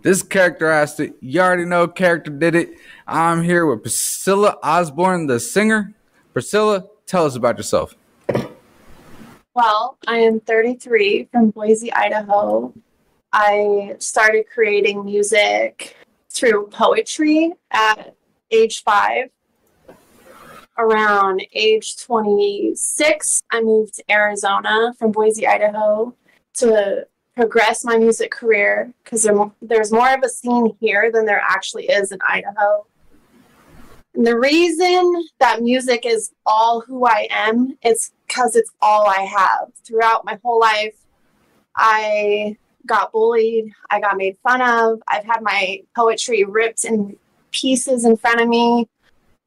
This character asked it. You already know character did it. I'm here with Priscilla Osborne, the singer. Priscilla, tell us about yourself. Well, I am 33 from Boise, Idaho. I started creating music through poetry at age 5. Around age 26, I moved to Arizona from Boise, Idaho to progress my music career because there's more of a scene here than there actually is in Idaho. And the reason that music is all who I am is because it's all I have. Throughout my whole life, I got bullied. I got made fun of. I've had my poetry ripped in pieces in front of me,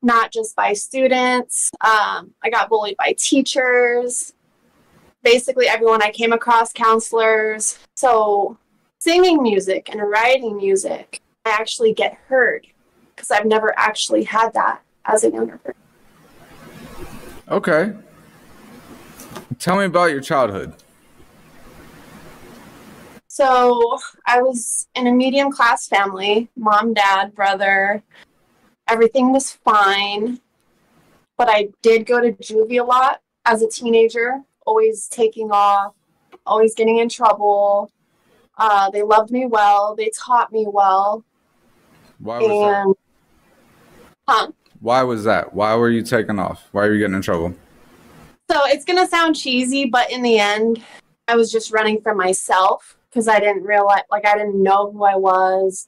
not just by students. I got bullied by teachers. Basically everyone I came across, counselors. So singing music and writing music, I actually get heard because I've never actually had that as a younger person. Okay. Tell me about your childhood. So I was in a medium class family, mom, dad, brother. Everything was fine. But I did go to juvie a lot as a teenager, always taking off, always getting in trouble. They loved me well. They taught me well. Why was that? Why was that? Why were you taking off? Why were you getting in trouble? So it's going to sound cheesy, but in the end, I was just running from myself because I didn't realize, I didn't know who I was.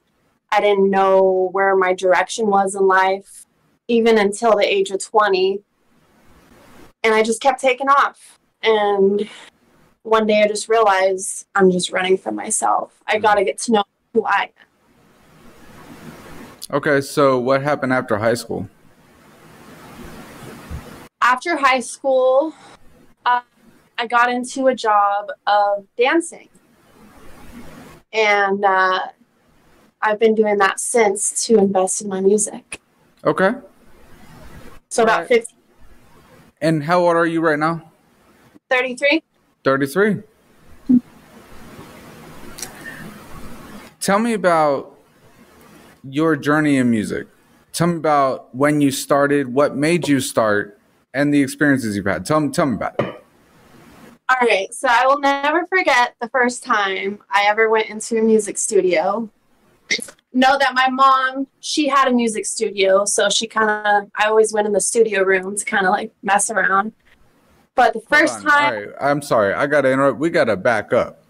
I didn't know where my direction was in life, even until the age of 20. And I just kept taking off. And one day I just realized I'm just running from myself. I got to get to know who I am. Okay, so what happened after high school? After high school, I got into a job of dancing. And I've been doing that since to invest in my music. Okay. So about 15. And how old are you right now? 33. 33. Tell me about your journey in music. Tell me about when you started, what made you start, and the experiences you've had. Tell me about it. All right. So I will never forget the first time I ever went into a music studio. Know that my mom, she had a music studio, so I always went in the studio room to kind of mess around. But the first time... All right, I'm sorry. I got to interrupt. We got to back up.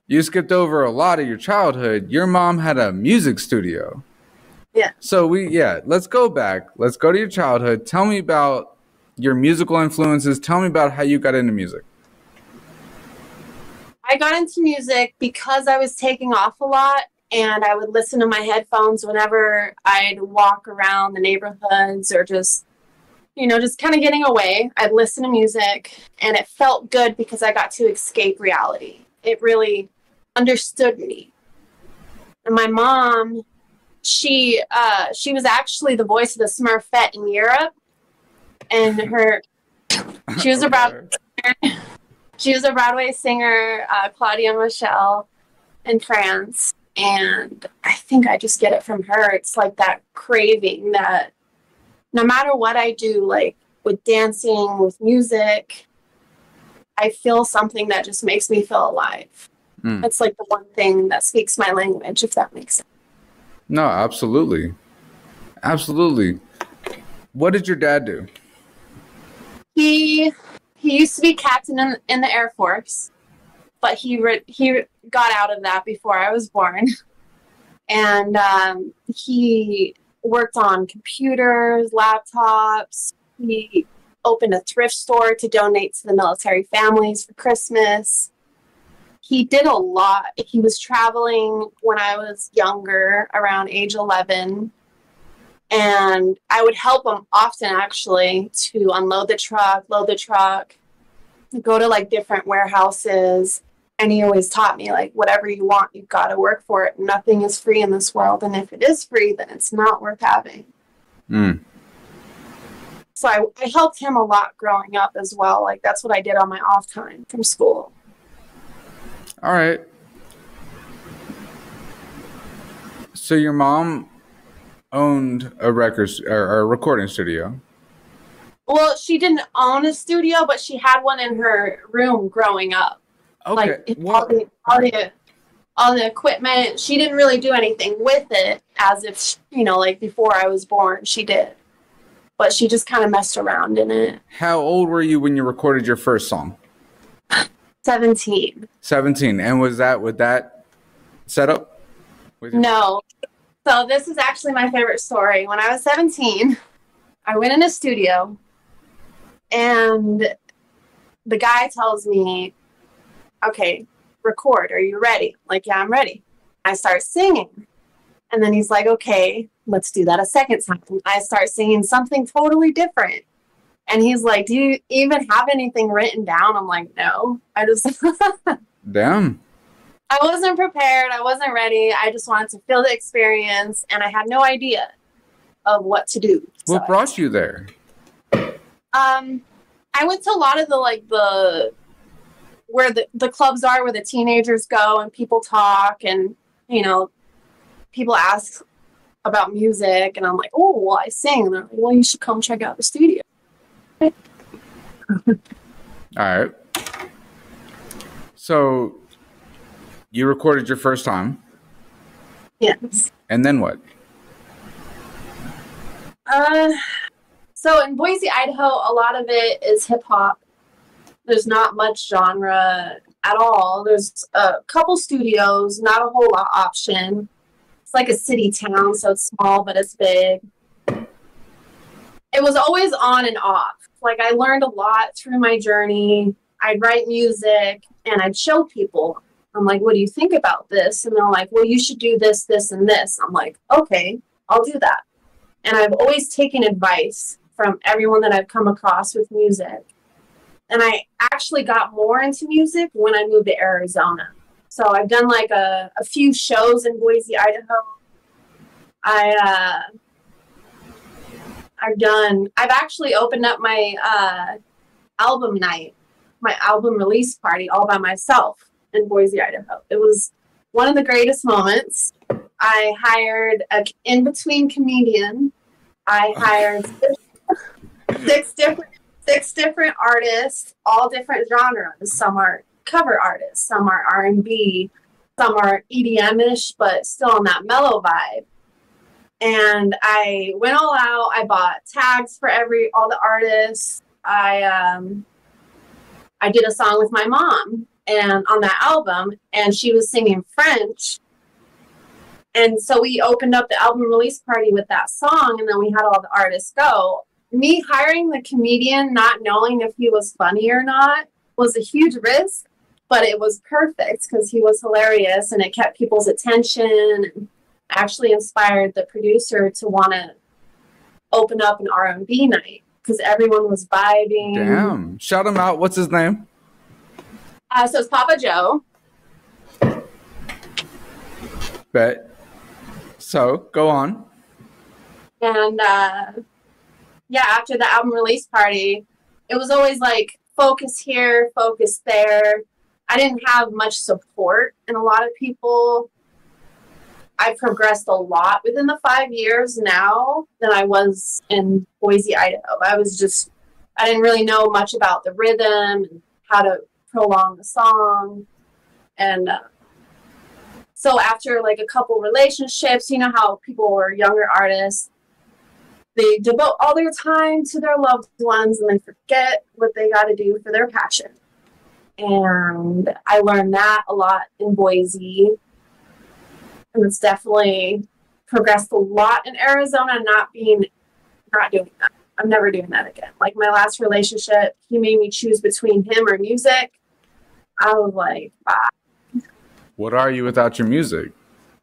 You skipped over a lot of your childhood. Your mom had a music studio. Yeah. So let's go back. Let's go to your childhood. Tell me about your musical influences. Tell me about how you got into music. I got into music because I was taking off a lot, and I would listen to my headphones whenever I'd walk around the neighborhoods or just kind of getting away. I'd listen to music, and it felt good because I got to escape reality. It really understood me. And my mom, she was actually the voice of the Smurfette in Europe, and she was a Broadway singer, Claudia Michelle, in France. And I think I just get it from her. It's like that craving that no matter what I do, with dancing, with music, I feel something that just makes me feel alive. It's like the one thing that speaks my language, if that makes sense. No, absolutely. Absolutely. What did your dad do? He used to be captain in the Air Force, but he got out of that before I was born. And he worked on computers, laptops. He opened a thrift store to donate to the military families for Christmas. He did a lot. He was traveling when I was younger, around age 11. And I would help him often, actually, to unload the truck, load the truck, go to different warehouses. And he always taught me, whatever you want, you've got to work for it. Nothing is free in this world. And if it is free, then it's not worth having. So I helped him a lot growing up as well. That's what I did on my off time from school. All right. So your mom owned a or a recording studio. Well, she didn't own a studio, but she had one in her room growing up. Okay. Like all the equipment. She didn't really do anything with it as if, like before I was born, she did. But she just kind of messed around in it. How old were you when you recorded your first song? 17. 17. And was that with that setup? No. So this is actually my favorite story. When I was 17, I went in a studio and the guy tells me, okay, record. Are you ready? Like, yeah, I'm ready. I start singing. And then he's like, okay, let's do that a second time. I start singing something totally different. And he's like, do you even have anything written down? I'm like, no. I just... Damn. I wasn't prepared. I wasn't ready. I just wanted to feel the experience. And I had no idea of what to do. What brought you there? I went to a lot of where the clubs are where the teenagers go and people talk and, people ask about music and I'm like, oh, well, I sing. And they're like, well, you should come check out the studio. All right. So you recorded your first time. Yes. And then what? So in Boise, Idaho, a lot of it is hip hop. There's not much genre at all. There's a couple studios, not a whole lot option. It's like a city town, so it's small, but it's big. It was always on and off. Like, I learned a lot through my journey. I'd write music, and I'd show people. I'm like, what do you think about this? And they're like, well, you should do this, this, and this. I'm like, okay, I'll do that. And I've always taken advice from everyone that I've come across with music. And I actually got more into music when I moved to Arizona. So I've done like a few shows in Boise, Idaho. I've actually opened up my album night, my album release party all by myself in Boise, Idaho. It was one of the greatest moments. I hired an in-between comedian. I hired six different artists, all different genres. Some are cover artists, some are R&B, some are EDM-ish, but still on that mellow vibe. And I went all out. I bought tags for all the artists. I did a song with my mom and on that album, and she was singing French. And so we opened up the album release party with that song, and then we had all the artists go. Me hiring the comedian, not knowing if he was funny or not, was a huge risk, but it was perfect because he was hilarious and it kept people's attention and actually inspired the producer to want to open up an R&B night because everyone was vibing. Damn. Shout him out. What's his name? So it's Papa Joe. Bet. So, go on. And, after the album release party, it was always like, focus here, focus there. I didn't have much support in a lot of people. I progressed a lot within the 5 years now than I was in Boise, Idaho. I didn't really know much about the rhythm and how to prolong the song. And so after like a couple relationships, you know how people are younger artists, they devote all their time to their loved ones and they forget what they got to do for their passion. And I learned that a lot in Boise. And it's definitely progressed a lot in Arizona, not doing that. I'm never doing that again. Like my last relationship, he made me choose between him or music. I was like, bye. What are you without your music?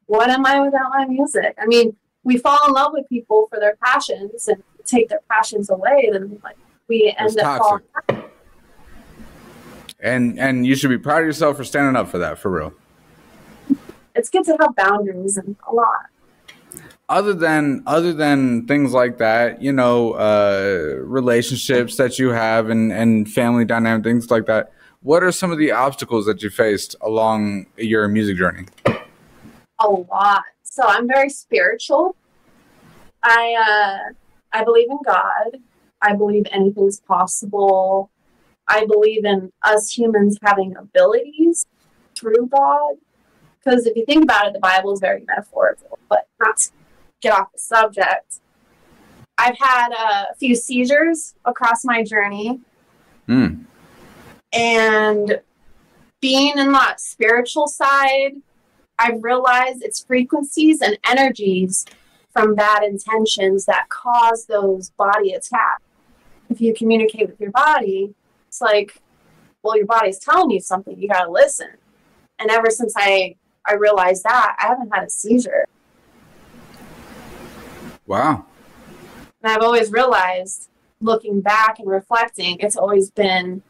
What am I without my music? I mean, we fall in love with people for their passions and take their passions away, then like we end up falling apart. And you should be proud of yourself for standing up for that, for real. It's good to have boundaries and a lot. Other than things like that, you know, relationships that you have and family dynamic, things like that, what are some of the obstacles that you faced along your music journey? a lot. So I'm very spiritual. I believe in God. I believe anything's possible. I believe in us humans having abilities through God. Because if you think about it, the Bible is very metaphorical. But not to get off the subject, I've had a few seizures across my journey. And being in that spiritual side, I've realized it's frequencies and energies from bad intentions that cause those body attacks. If you communicate with your body, it's like, well, your body's telling you something. You got to listen. And ever since I realized that, I haven't had a seizure. Wow. And I've always realized, looking back and reflecting, it's always been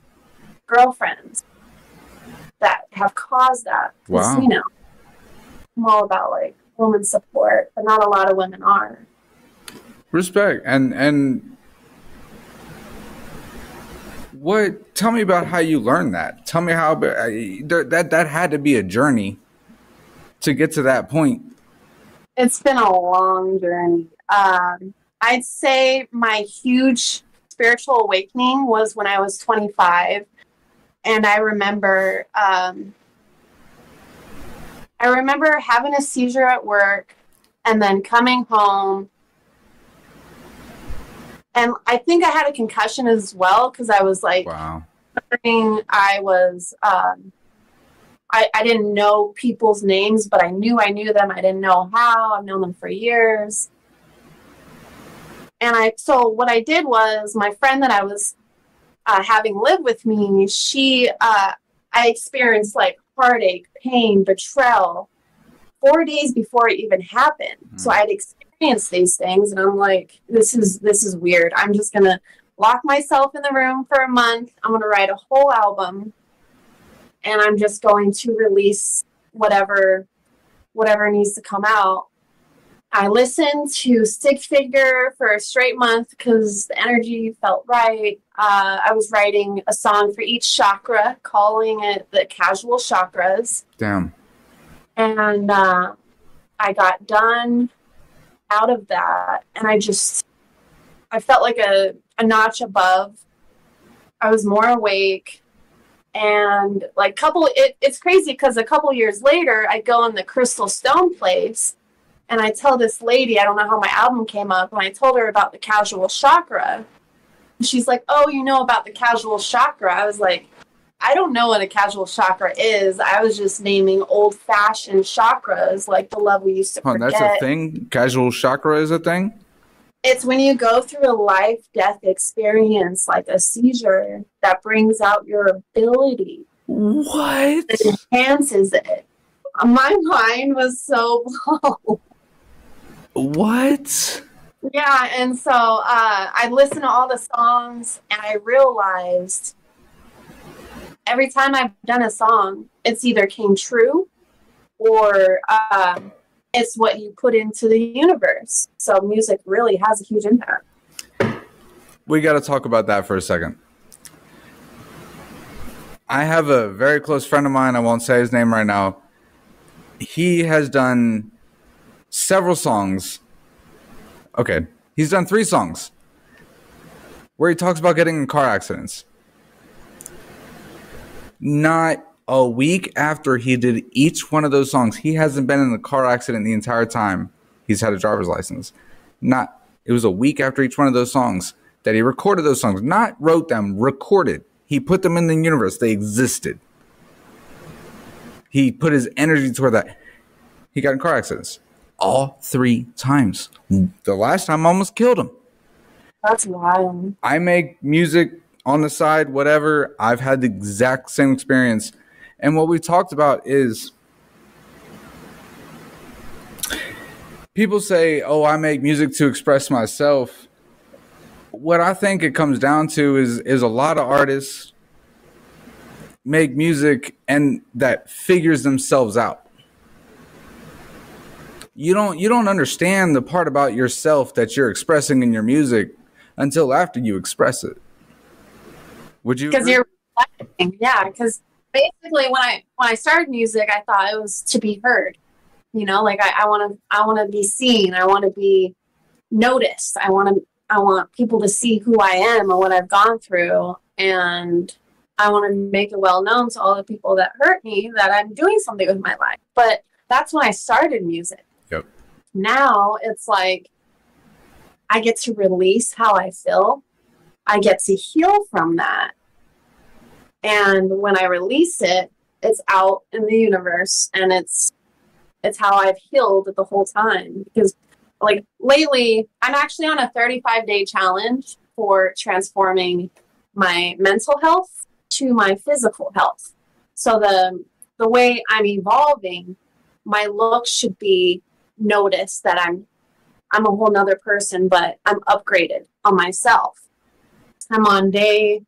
girlfriends that have caused that. Wow. You know, I'm all about like woman support, but not a lot of women are. Respect. And tell me about how you learned that. Tell me how that had to be a journey to get to that point. It's been a long journey. I'd say my huge spiritual awakening was when I was 25. And I remember having a seizure at work and then coming home. And I think I had a concussion as well because I was like, wow. I was, I didn't know people's names, but I knew them. I didn't know how. I've known them for years. And so what I did was my friend that I was having live with me, I experienced like heartache, pain, betrayal 4 days before it even happened. So I'd experienced these things and I'm like, this is weird. I'm just going to lock myself in the room for a month. I'm going to write a whole album and I'm just going to release whatever needs to come out. I listened to Stick Figure for a straight month because the energy felt right. I was writing a song for each chakra, calling it the casual chakras. Damn. And I got done out of that. And I felt like a notch above. I was more awake. And like it's crazy because a couple years later, I go in the Crystal Stone place. And I tell this lady, I don't know how my album came up, and I told her about the casual chakra. And she's like, oh, you know about the casual chakra? I was like, I don't know what a casual chakra is. I was just naming old-fashioned chakras, like the love we used to forget. That's a thing? Casual chakra is a thing? It's when you go through a life-death experience, like a seizure, that brings out your ability. What? It enhances it. My mind was so blown. What? Yeah, and so I listened to all the songs, and I realized every time I've done a song, it's either came true or it's what you put into the universe. So music really has a huge impact. We got to talk about that for a second. I have a very close friend of mine. I won't say his name right now. He has done several songs. Okay, he's done 3 songs where he talks about getting in car accidents. Not a week after he did each one of those songs, he hasn't been in a car accident the entire time he's had a driver's license. It was a week after each one of those songs that he recorded those songs. Not wrote them, recorded. He put them in the universe. They existed. He put his energy toward that. He got in car accidents all 3 times. The last time almost killed him. That's wild. I make music on the side, whatever. I've had the exact same experience. And what we talked about is people say, oh, I make music to express myself. What I think it comes down to is a lot of artists make music and that figures themselves out. You don't understand the part about yourself that you're expressing in your music until after you express it. Would you? Because you're reflecting, yeah. Because basically, when I started music, I thought it was to be heard. You know, like I want to be seen. I want to be noticed. I want people to see who I am and what I've gone through. And I want to make it well known to all the people that hurt me that I'm doing something with my life. But that's when I started music. Yep. Now it's like I get to release how I feel. I get to heal from that. And when I release it, it's out in the universe, and it's how I've healed the whole time. Because like lately, I'm actually on a 35-day challenge for transforming my mental health to my physical health. So the way I'm evolving, my look should be noticed that I'm a whole nother person, but I'm upgraded on myself. I'm on I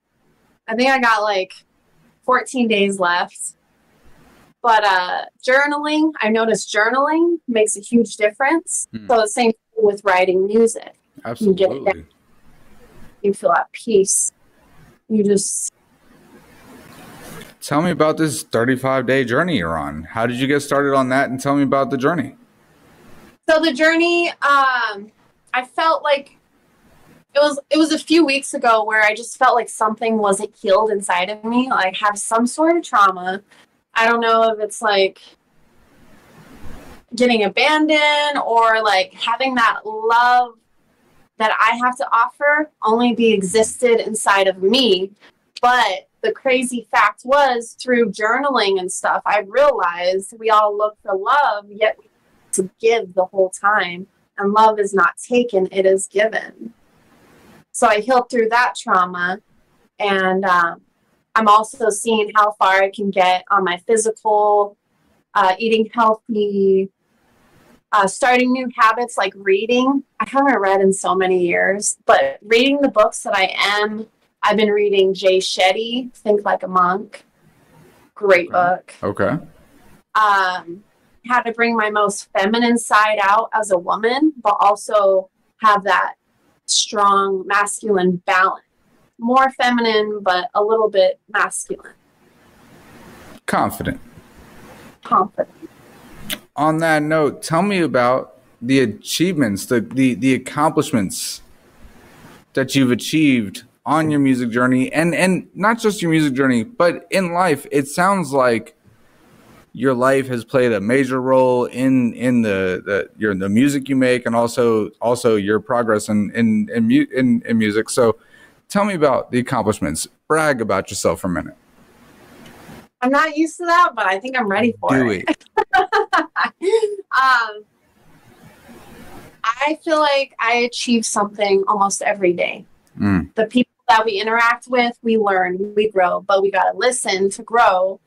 think I got like 14 days left. But journaling, I noticed journaling makes a huge difference. So the same thing with writing music. Absolutely. You feel at peace. You just... Tell me about this 35-day journey you're on. How did you get started on that? And tell me about the journey. So the journey, I felt like it was a few weeks ago where I just felt like something wasn't healed inside of me. Like I have some sort of trauma. I don't know if it's like getting abandoned or like having that love that I have to offer only be existed inside of me. But the crazy fact was, through journaling and stuff, I realized we all look for love, yet we need to give the whole time. And love is not taken, it is given. So I healed through that trauma. And I'm also seeing how far I can get on my physical, eating healthy, starting new habits like reading. I haven't read in so many years, but reading the books that I've been reading Jay Shetty, Think Like a Monk. Great book. Okay. How to bring my most feminine side out as a woman, but also have that strong masculine balance. More feminine, but a little bit masculine. Confident. On that note, tell me about the achievements, the accomplishments that you've achieved on your music journey, and not just your music journey, but in life. It sounds like your life has played a major role in the music you make, and also your progress in music. So tell me about the accomplishments. Brag about yourself for a minute. I'm not used to that, but I think I'm ready for it. Do it. I feel like I achieve something almost every day. The people that we interact with, we learn, we grow, but we got to listen to grow.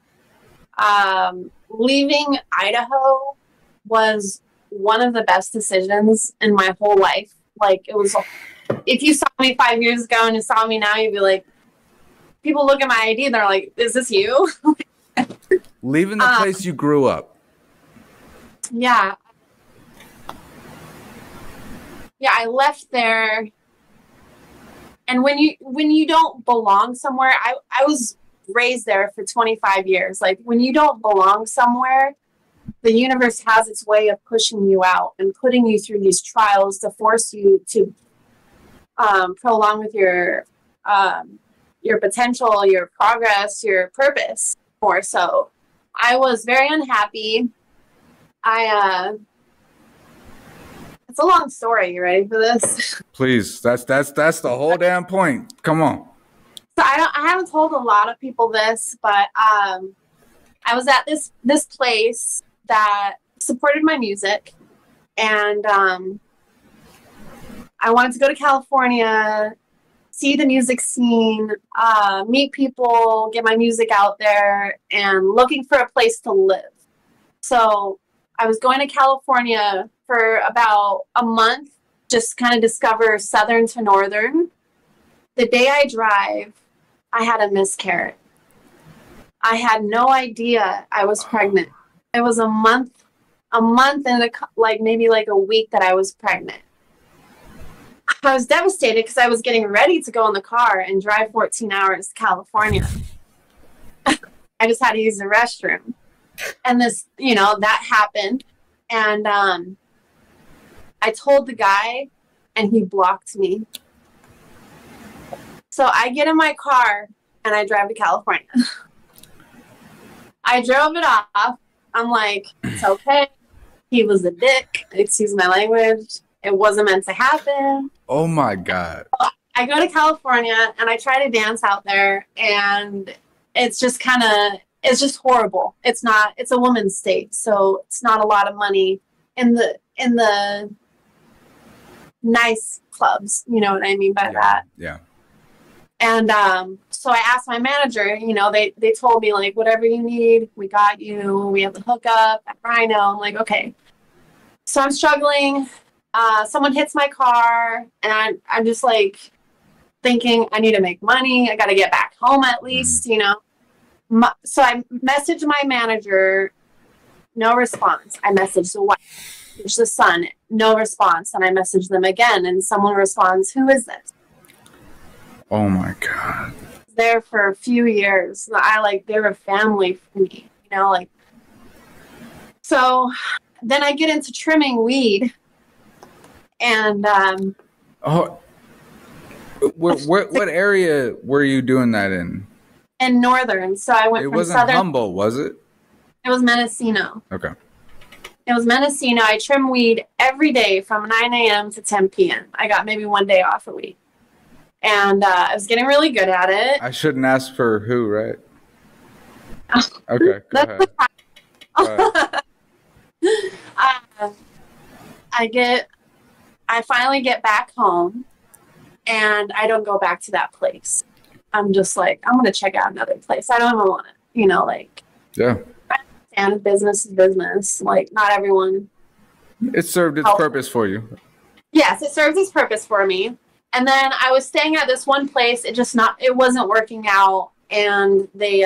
Leaving Idaho was one of the best decisions in my whole life. Like, it was, if you saw me 5 years ago and you saw me now, you'd be like, people look at my ID and they're like, is this you? Leaving the place you grew up. Yeah. Yeah, I left there. And when you don't belong somewhere, I was raised there for 25 years. Like, when you don't belong somewhere, the universe has its way of pushing you out and putting you through these trials to force you to prolong with your potential, your progress, your purpose more so. I was very unhappy. It's a long story. You ready for this? Please. That's the whole damn point. Come on. So I haven't told a lot of people this, but I was at this place that supported my music, and I wanted to go to California, see the music scene, meet people, get my music out there, and looking for a place to live. So I was going to California for about a month, just kind of discover southern to northern. The day I drive, I had a miscarriage. I had no idea I was pregnant. It was a month and maybe a week that I was pregnant. I was devastated because I was getting ready to go in the car and drive 14 hours to California. I just had to use the restroom. And this, that happened. And I told the guy, and he blocked me. So I get in my car and I drive to California. I drove it off. I'm like, it's okay. He was a dick. Excuse my language. It wasn't meant to happen. Oh my God. I go to California and I try to dance out there, and it's just it's just horrible. It's a woman's state, so it's not a lot of money in the nice clubs. You know what I mean by that? Yeah. And so I asked my manager, they told me, like, whatever you need, we got you. We have the hookup at Rhino. I'm like, okay. So I'm struggling. Someone hits my car, and I'm just like thinking, I need to make money. I got to get back home at least, So I messaged my manager, no response. I messaged the wife, the son, no response. And I messaged them again, and someone responds, who is this? Oh my God. There for a few years. They were family for me, so then I get into trimming weed, and what area were you doing that in? In Northern. So I went it from wasn't Southern. Humboldt, was it? It was Mendocino. Okay. It was Mendocino. I trim weed every day from 9 a.m. to 10 p.m. I got maybe one day off a week. And I was getting really good at it. I shouldn't ask for who, right? Okay, go ahead. I finally get back home, and I don't go back to that place. I'm just like, I'm going to check out another place. I don't even want it, Yeah. I understand business is business. Like, not everyone. It served its purpose for you. Yes, it served its purpose for me. And then I was staying at this one place. It wasn't working out. And they,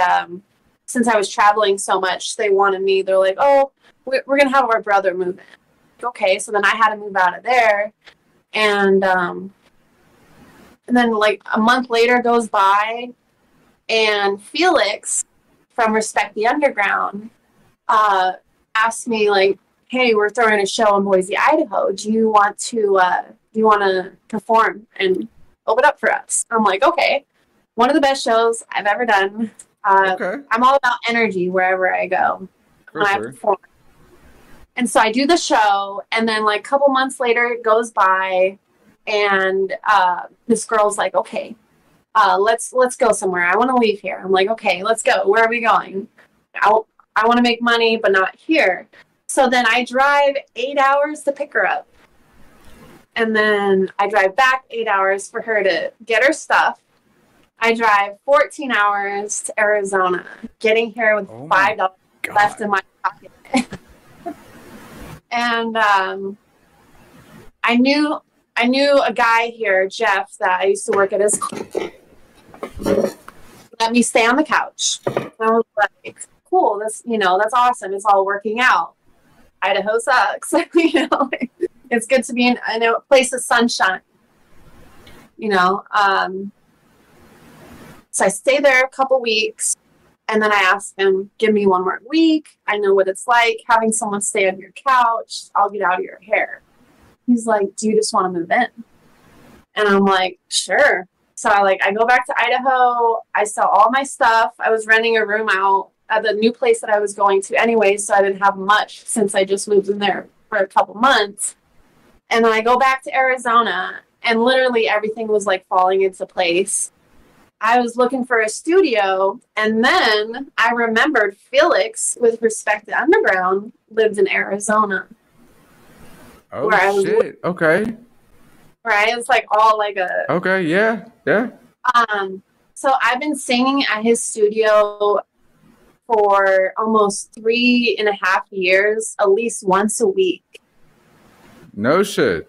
since I was traveling so much, they wanted me. They're like, oh, we're going to have our brother move in. Okay. So then I had to move out of there. And then like a month later goes by, and Felix from Respect the Underground asked me, like, hey, we're throwing a show in Boise, Idaho. Do you want to perform and open up for us? I'm like, okay. One of the best shows I've ever done. Okay. I'm all about energy wherever I go when I perform. And so I do the show, and then like a couple months later it goes by, and this girl's like, okay, let's go somewhere. I want to leave here. I'm like, okay, let's go. Where are we going? I want to make money, but not here. So then I drive 8 hours to pick her up. And then I drive back 8 hours for her to get her stuff. I drive 14 hours to Arizona, getting here with $5 left in my pocket. And I knew a guy here, Jeff, that I used to work at his club. Let me stay on the couch. And I was like, cool, that's awesome. It's all working out. Idaho sucks. It's good to be in a place of sunshine. So I stay there a couple weeks, and then I asked him, give me one more week. I know what it's like having someone stay on your couch. I'll get out of your hair. He's like, do you just want to move in? And I'm like, sure. So I go back to Idaho. I sell all my stuff. I was renting a room out at the new place that I was going to anyway, so I didn't have much since I just moved in there for a couple months. And then I go back to Arizona, and literally everything was like falling into place. I was looking for a studio, and then I remembered Felix with Respect the Underground lived in Arizona. Oh, shit. Okay. Right? It's like all like a... Okay, yeah. So I've been singing at his studio for almost 3.5 years, at least once a week. No shit.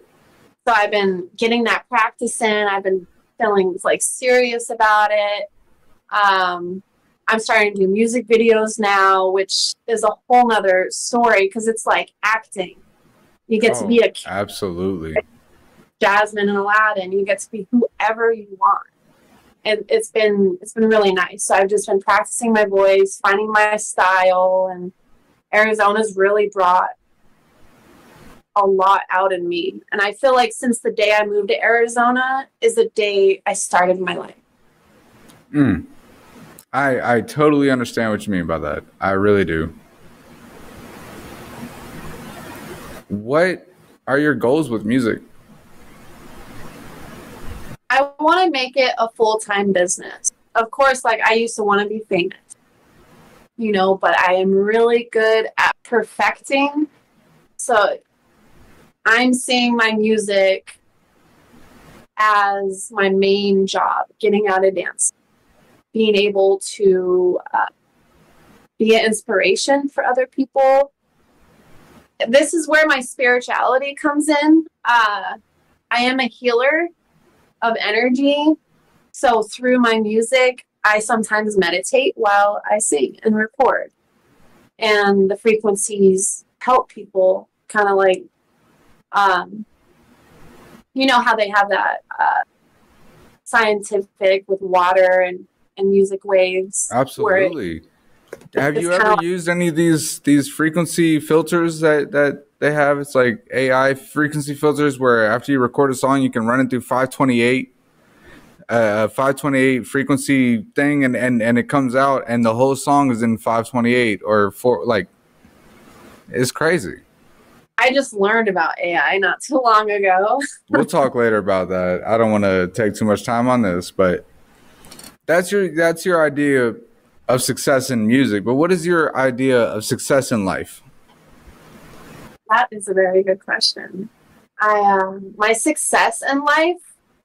So I've been getting that practice in. I've been feeling like serious about it. I'm starting to do music videos now, which is a whole nother story because it's like acting. You get to be absolutely Jasmine and Aladdin. You get to be whoever you want. And it's been really nice. So I've just been practicing my voice, finding my style, and Arizona's really brought a lot out in me. And I feel like since the day I moved to Arizona is the day I started my life. I totally understand what you mean by that. I really do. What are your goals with music? I want to make it a full-time business. Of course, like I used to want to be famous, you know, but I am really good at perfecting. So I'm seeing my music as my main job, getting out of dance, being able to be an inspiration for other people. This is where my spirituality comes in. I am a healer of energy. So through my music, I sometimes meditate while I sing and record. And the frequencies help people kind of like, you know how they have that scientific with water and music waves. Absolutely. Have you ever used any of these frequency filters that they have? It's like AI frequency filters where after you record a song, you can run it through 528 frequency thing, and it comes out, and the whole song is in 528 or four. Like, it's crazy. I just learned about AI not too long ago. We'll talk later about that. I don't want to take too much time on this, but that's your idea of success in music. But what is your idea of success in life? That is a very good question. My success in life,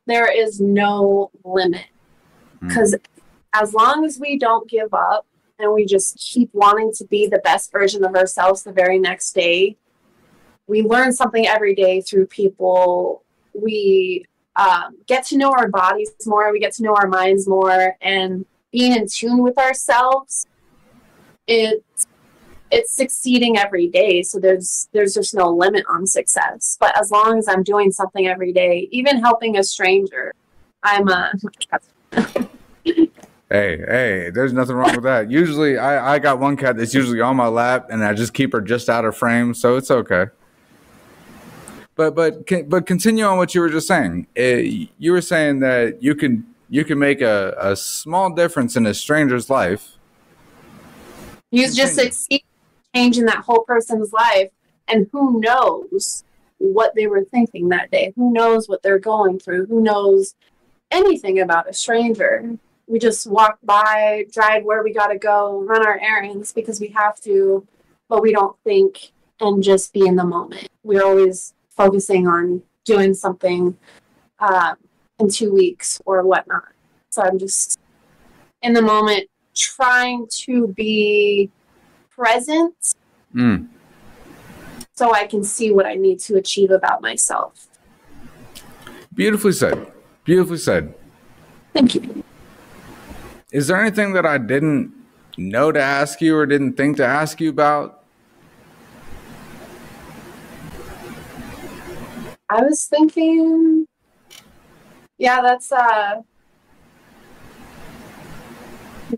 there is no limit, because as long as we don't give up and we just keep wanting to be the best version of ourselves the very next day, we learn something every day through people. We get to know our bodies more. We get to know our minds more, and being in tune with ourselves, it's succeeding every day. So there's just no limit on success. But as long as I'm doing something every day, even helping a stranger, I'm Hey, there's nothing wrong with that. Usually I got one cat that's usually on my lap, and I just keep her just out of frame, so it's okay. But continue on what you were just saying. You were saying that you can make a small difference in a stranger's life. You just succeed changing that whole person's life, and who knows what they were thinking that day? Who knows what they're going through? Who knows anything about a stranger? We just walk by, drive where we got to go, run our errands because we have to, but we don't think and just be in the moment. We're always focusing on doing something in 2 weeks or whatnot. So I'm just in the moment trying to be present so I can see what I need to achieve about myself. Beautifully said. Beautifully said. Thank you. Is there anything that I didn't know to ask you or didn't think to ask you about? I was thinking, yeah, that's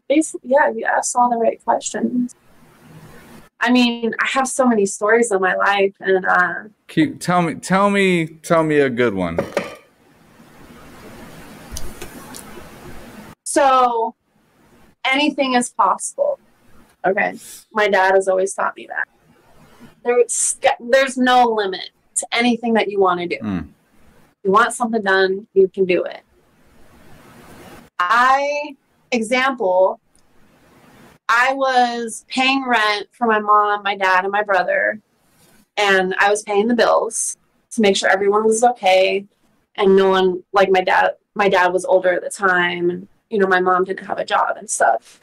basically, yeah, you asked all the right questions. I mean, I have so many stories in my life, and tell me a good one. So anything is possible. Okay, my dad has always taught me that there's no limit to anything that you want to do. If you want something done, you can do it. I was paying rent for my mom, my dad, and my brother, and I was paying the bills to make sure everyone was okay, and no one, like my dad was older at the time, and you know, my mom didn't have a job and stuff.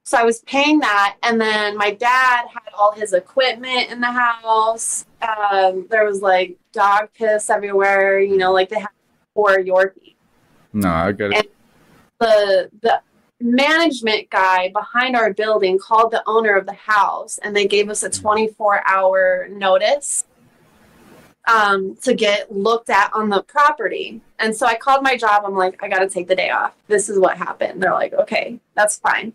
So I was paying that, and then my dad had all his equipment in the house. There was like dog piss everywhere, you know, like they had 4 Yorkies. No, I get it. And the management guy behind our building called the owner of the house, and they gave us a 24-hour notice to get looked at on the property. And so I called my job. I'm like, I got to take the day off. This is what happened. They're like, okay, that's fine.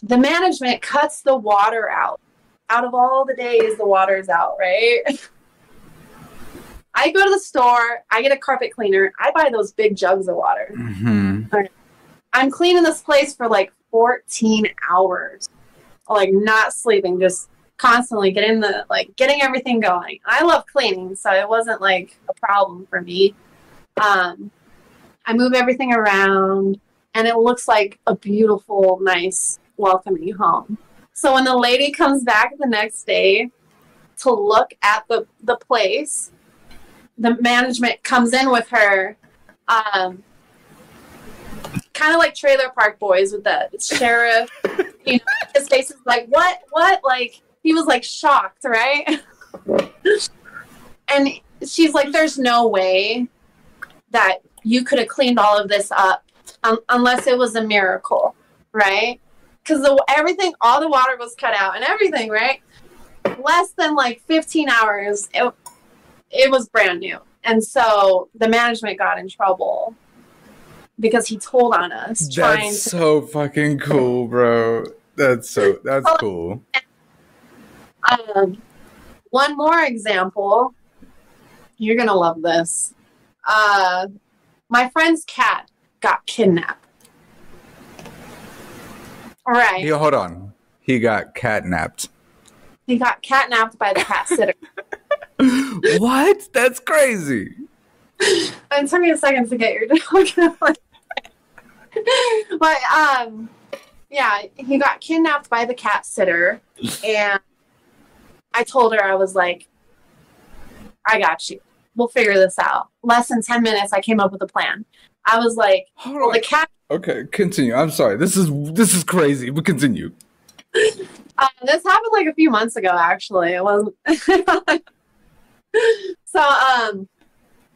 The management cuts the water out out of all the days the water's out, right? I go to the store, I get a carpet cleaner, I buy those big jugs of water. I'm cleaning this place for like 14 hours, like not sleeping, just constantly getting everything going. I love cleaning, so it wasn't like a problem for me. I move everything around, and it looks like a beautiful, nice, welcoming home. So when the lady comes back the next day to look at the place, the management comes in with her, kind of like Trailer Park Boys with the sheriff. You know, his face is like, what? Like, he was like shocked, right? And she's like, there's no way that you could have cleaned all of this up unless it was a miracle, right? Because everything, all the water was cut out and everything, right? Less than like 15 hours, it was brand new. And so the management got in trouble because he told on us. That's so fucking cool, bro. That's cool. One more example. You're going to love this. My friend's cat got kidnapped. All right. Hey, hold on. He got catnapped. He got catnapped by the cat sitter. What? That's crazy. It took me a second to get your dog. But yeah, he got kidnapped by the cat sitter, and I told her, I was like, I got you. We'll figure this out. Less than 10 minutes, I came up with a plan. I was like, well, the cat. Okay, continue. I'm sorry. This is crazy, but continue. This happened like a few months ago, actually. It wasn't. So,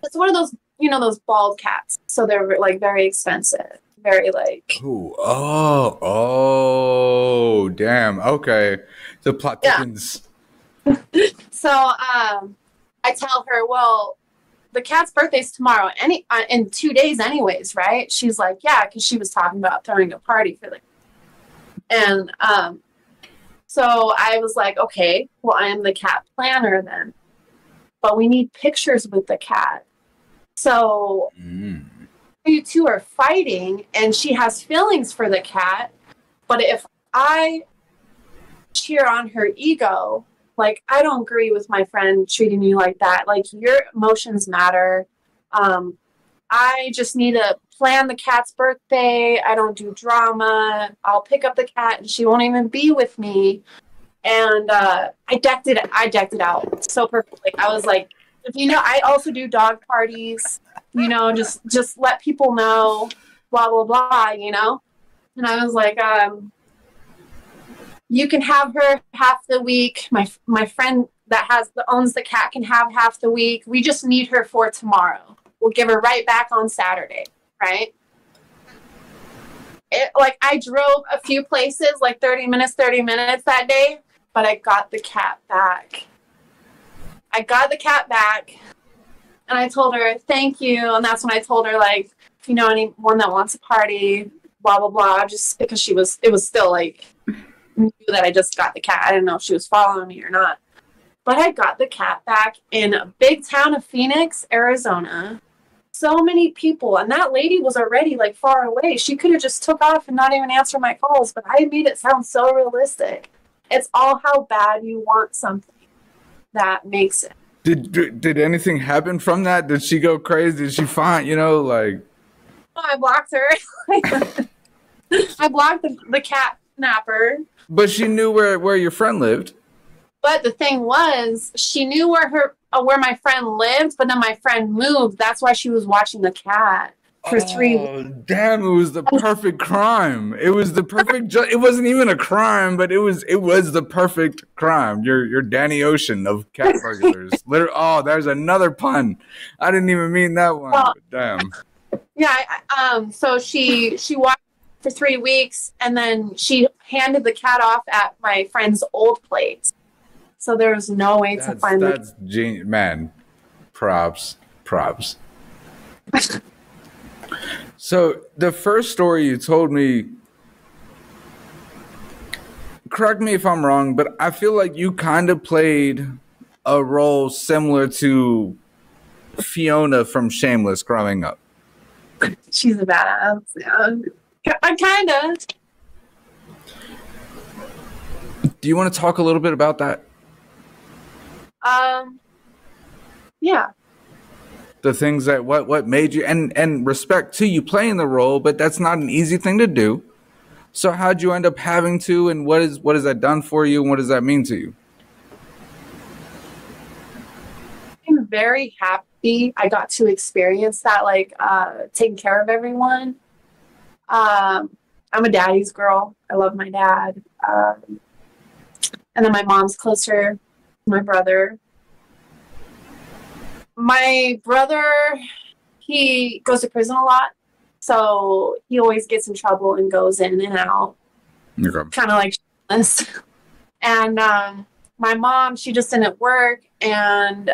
it's one of those, those bald cats. So they're like very expensive, very like. Ooh, oh, damn. Okay, the plot thickens. Yeah. So, I tell her, well, the cat's birthday's tomorrow, in 2 days, anyways, right? She's like, yeah, because she was talking about throwing a party for the. And so I was like, okay, well, I am the cat planner then. But we need pictures with the cat. So you two are fighting, and she has feelings for the cat. But if I cheer on her ego, like, I don't agree with my friend treating you like that. Like, your emotions matter. I just need to plan the cat's birthday. I don't do drama. I'll pick up the cat, and she won't even be with me. And I decked it out so perfectly. I was like, I also do dog parties, just let people know, blah, blah, blah, And I was like, you can have her half the week. My friend that owns the cat can have half the week. We just need her for tomorrow. We'll give her right back on Saturday, right? I drove a few places, like 30 minutes that day, but I got the cat back. And I told her, thank you. And that's when I told her, like, if you know anyone that wants a party, blah, blah, blah, just because it was still like, knew that I just got the cat. I didn't know if she was following me or not. But I got the cat back in a big town of Phoenix, Arizona. So many people. And that lady was already like far away. She could have just took off and not even answered my calls. But I made it sound so realistic. It's all how bad you want something that makes it. Did anything happen from that? Did she go crazy? Did she find, like... Oh, I blocked her. I blocked the cat snapper. But she knew where your friend lived. But the thing was, she knew where my friend lived, but then my friend moved. That's why she was watching the cat for 3 weeks. Oh, damn, it was the perfect crime. It was the perfect it wasn't even a crime, but it was the perfect crime. You're Danny Ocean of cat burglars. Literally, there's another pun. I didn't even mean that one. Well, damn. Yeah, so she watched for 3 weeks, and then she handed the cat off at my friend's old place. So there was no way to find it. That's genius, man. Props. So the first story you told me correct me if I'm wrong, but I feel like you kind of played a role similar to Fiona from Shameless growing up. She's a badass. Yeah. I kind of. Do you want to talk a little bit about that? Yeah. The things that what made you, and respect to you playing the role, but that's not an easy thing to do. So how'd you end up having to, and what has that done for you, and what does that mean to you? I'm very happy I got to experience that, like taking care of everyone. I'm a daddy's girl. I love my dad. And then my mom's closer to my brother. My brother, he goes to prison a lot. So he always gets in trouble and goes in and out. Okay. Kind of like this. And my mom, she just didn't work. And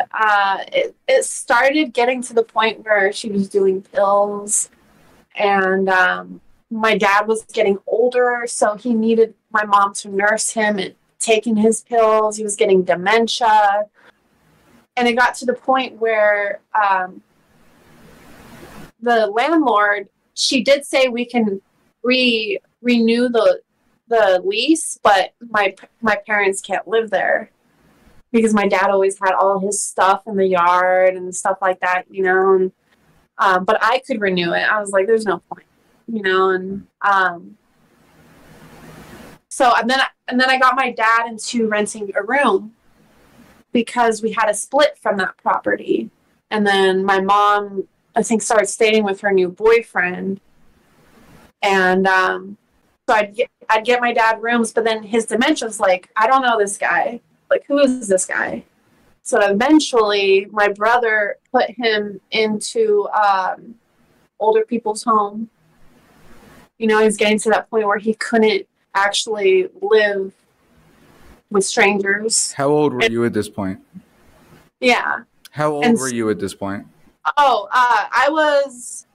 it started getting to the point where she was doing pills. And my dad was getting older, so he needed my mom to nurse him and taking his pills. He was getting dementia. And it got to the point where the landlord, she did say we can renew the lease, but my parents can't live there because my dad always had all his stuff in the yard and stuff like that, you know. And but I could renew it. I was like, there's no point, you know. And so and then I got my dad into renting a room because we had a split from that property. And then my mom, I think, started staying with her new boyfriend. And so I'd get my dad rooms, but then his dementia was like, I don't know this guy. Like, who is this guy? So eventually my brother put him into older people's home. You know, he's getting to that point where he couldn't actually live with strangers. How old were you at this point? Yeah. How old were you at this point? Oh, I was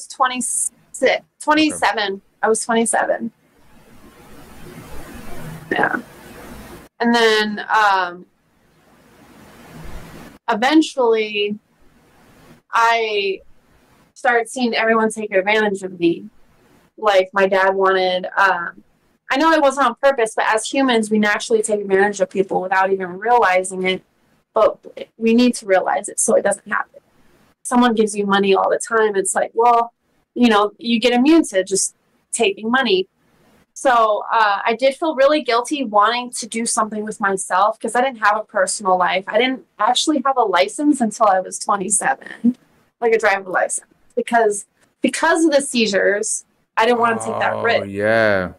27. Okay. I was 27. Yeah. And then eventually I started seeing everyone take advantage of me. Like my dad wanted, I know it wasn't on purpose, but as humans, we naturally take advantage of people without even realizing it. But we need to realize it so it doesn't happen. Someone gives you money all the time. It's like, well, you know, you get immune to just taking money. So I did feel really guilty wanting to do something with myself because I didn't have a personal life. I didn't actually have a license until I was 27, like a driver's license, because of the seizures. I didn't want to take that risk. Oh, yeah.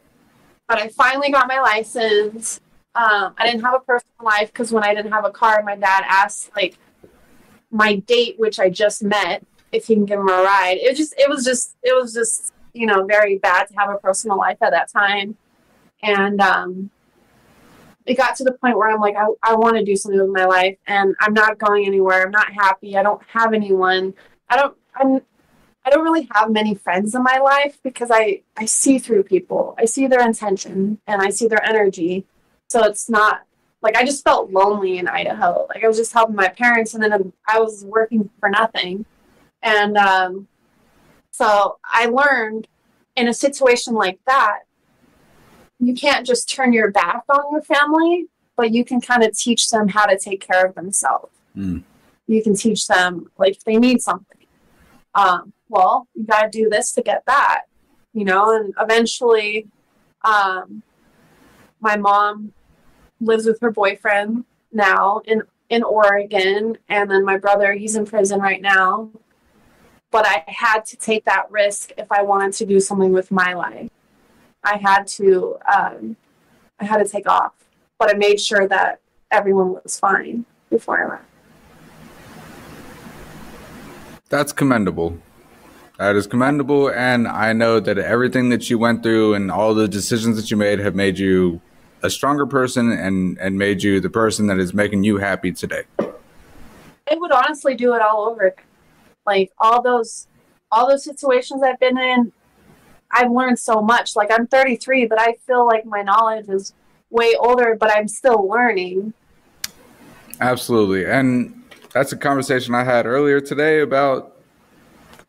But I finally got my license. I didn't have a personal life because when I didn't have a car, my dad asked, like, my date, which I just met, if he can give him a ride. It was just, you know, very bad to have a personal life at that time. And it got to the point where I'm like, I want to do something with my life, and I'm not going anywhere. I'm not happy. I don't have anyone. I don't really have many friends in my life because I see through people. I see their intention and I see their energy. So it's not like I just felt lonely in Idaho. Like I was just helping my parents and then I was working for nothing. And so I learned in a situation like that, you can't just turn your back on your family, but you can kind of teach them how to take care of themselves. Mm. You can teach them, like, if they need something. Well, you got to do this to get that, you know, and eventually my mom lives with her boyfriend now in Oregon. And then my brother, he's in prison right now. But I had to take that risk if I wanted to do something with my life. I had to take off, but I made sure that everyone was fine before I left. That's commendable. That is commendable, and I know that everything that you went through and all the decisions that you made have made you a stronger person and made you the person that is making you happy today. I would honestly do it all over again. Like all those situations I've been in, I've learned so much. Like I'm 33, but I feel like my knowledge is way older, but I'm still learning. Absolutely. And that's a conversation I had earlier today about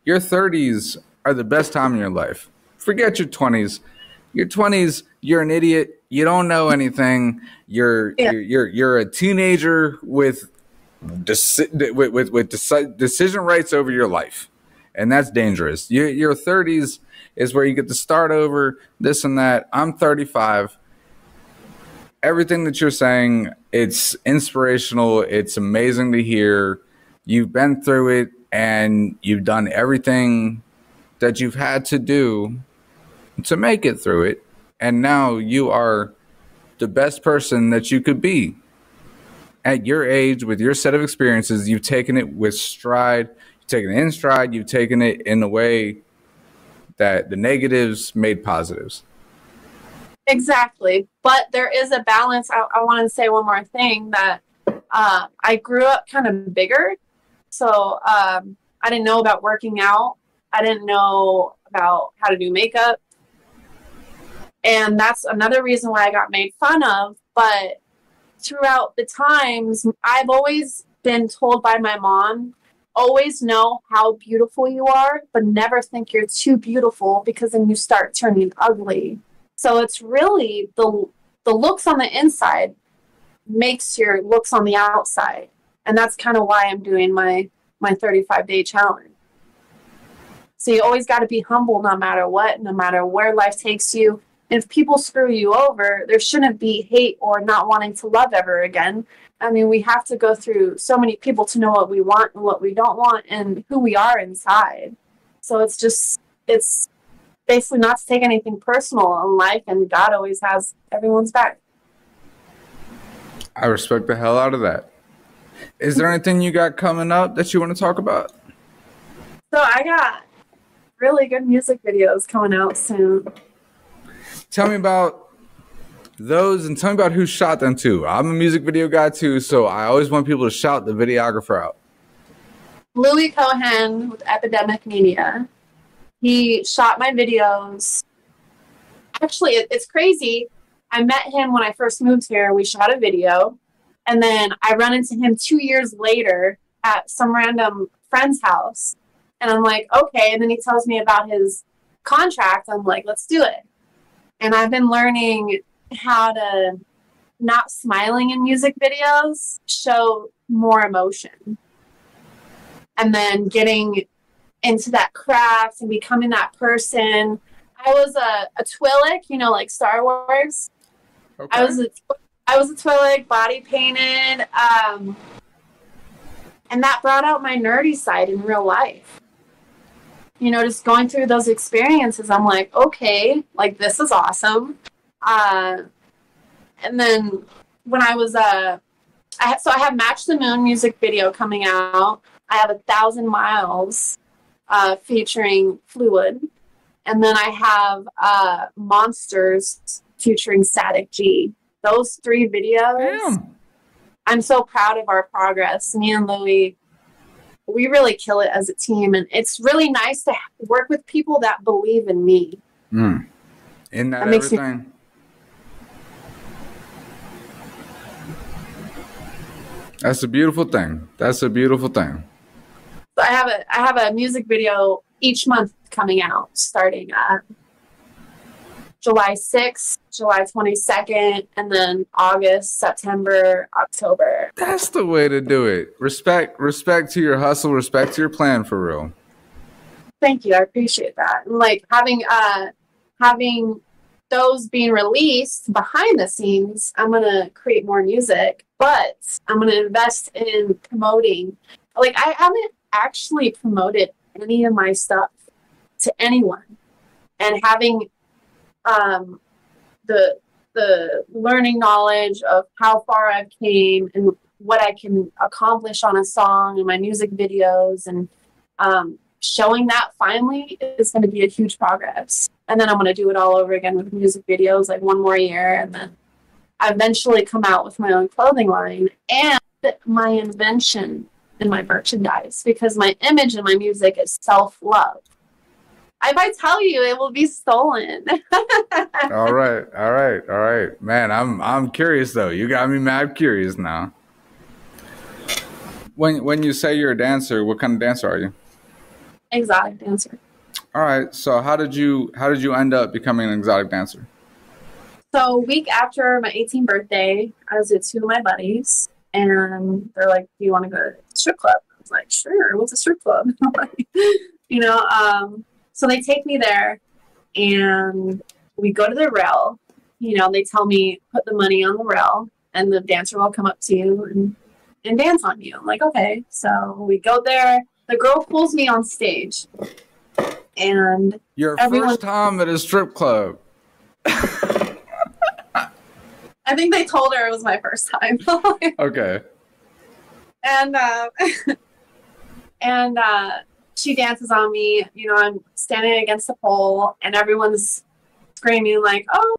your 30s are the best time in your life. Forget your 20s. Your 20s, you're an idiot. You don't know anything. You're a teenager with decision rights over your life, and that's dangerous. Your 30s is where you get to start over, this and that. I'm 35. Everything that you're saying, it's inspirational. It's amazing to hear. You've been through it, and you've done everything that you've had to do to make it through it. And now you are the best person that you could be. At your age, with your set of experiences, you've taken it with stride. You've taken it in stride. You've taken it in a way that the negatives made positives. Exactly. But there is a balance. I want to say one more thing, that I grew up kind of bigger. So I didn't know about working out. I didn't know about how to do makeup. And that's another reason why I got made fun of. But throughout the times, I've always been told by my mom, always know how beautiful you are, but never think you're too beautiful, because then you start turning ugly. So it's really the looks on the inside makes your looks on the outside. And that's kind of why I'm doing my 35-day challenge. So you always got to be humble no matter what, no matter where life takes you. And if people screw you over, there shouldn't be hate or not wanting to love ever again. I mean, we have to go through so many people to know what we want and what we don't want and who we are inside. So it's basically not to take anything personal in life, and God always has everyone's back. I respect the hell out of that. Is there anything you got coming up that you want to talk about? So I got really good music videos coming out soon. Tell me about those, and tell me about who shot them too. I'm a music video guy too, so I always want people to shout the videographer out. Louis Cohen with Epidemic Media. He shot my videos. Actually, it's crazy. I met him when I first moved here. We shot a video, and then I run into him 2 years later at some random friend's house. And I'm like, okay. And then he tells me about his contract. I'm like, let's do it. And I've been learning how to not smiling in music videos show more emotion. And then getting into that craft and becoming that person. I was a Twi'lek, like Star Wars. Okay. I was a Twi'lek, body painted. And that brought out my nerdy side in real life. Just going through those experiences, I'm like, okay, like this is awesome. And then when I was, I have Match the Moon music video coming out. I have 1,000 Miles featuring Fluid. And then I have Monsters featuring Static G. Those 3 videos. Damn. I'm so proud of our progress. Me and Louie, we really kill it as a team, and it's really nice to work with people that believe in me. Isn't that everything? That's a beautiful thing. That's a beautiful thing. So I have a music video each month coming out, starting July 6th, July 22nd, and then August, September, October. That's the way to do it. Respect to your hustle, respect to your plan, for real. Thank you. I appreciate that. And like having those being released behind the scenes, I'm going to create more music, but I'm going to invest in promoting. Like I haven't actually promoted any of my stuff to anyone, and having the learning knowledge of how far I've came and what I can accomplish on a song and my music videos, and showing that finally is going to be a huge progress. And then I'm going to do it all over again with music videos, like one more year, and then I eventually come out with my own clothing line and my invention in my merchandise, because my image in my music is self-love. If I tell you, it will be stolen. All right, all right, all right, man. I'm curious though. You got me mad curious now. When you say you're a dancer, what kind of dancer are you? Exotic dancer. All right. So how did you end up becoming an exotic dancer? So, a week after my 18th birthday, I was with two of my buddies, and they're like, "Do you want to go to the strip club?" I was like, "Sure. What's a strip club?" you know. So they take me there, and we go to the rail. They tell me put the money on the rail, and the dancer will come up to you and dance on you. I'm like, okay. So we go there. The girl pulls me on stage, and Your everyone. first time at a strip club. I think they told her it was my first time. Okay. and and she dances on me. I'm standing against the pole, and everyone's screaming like, "Oh!"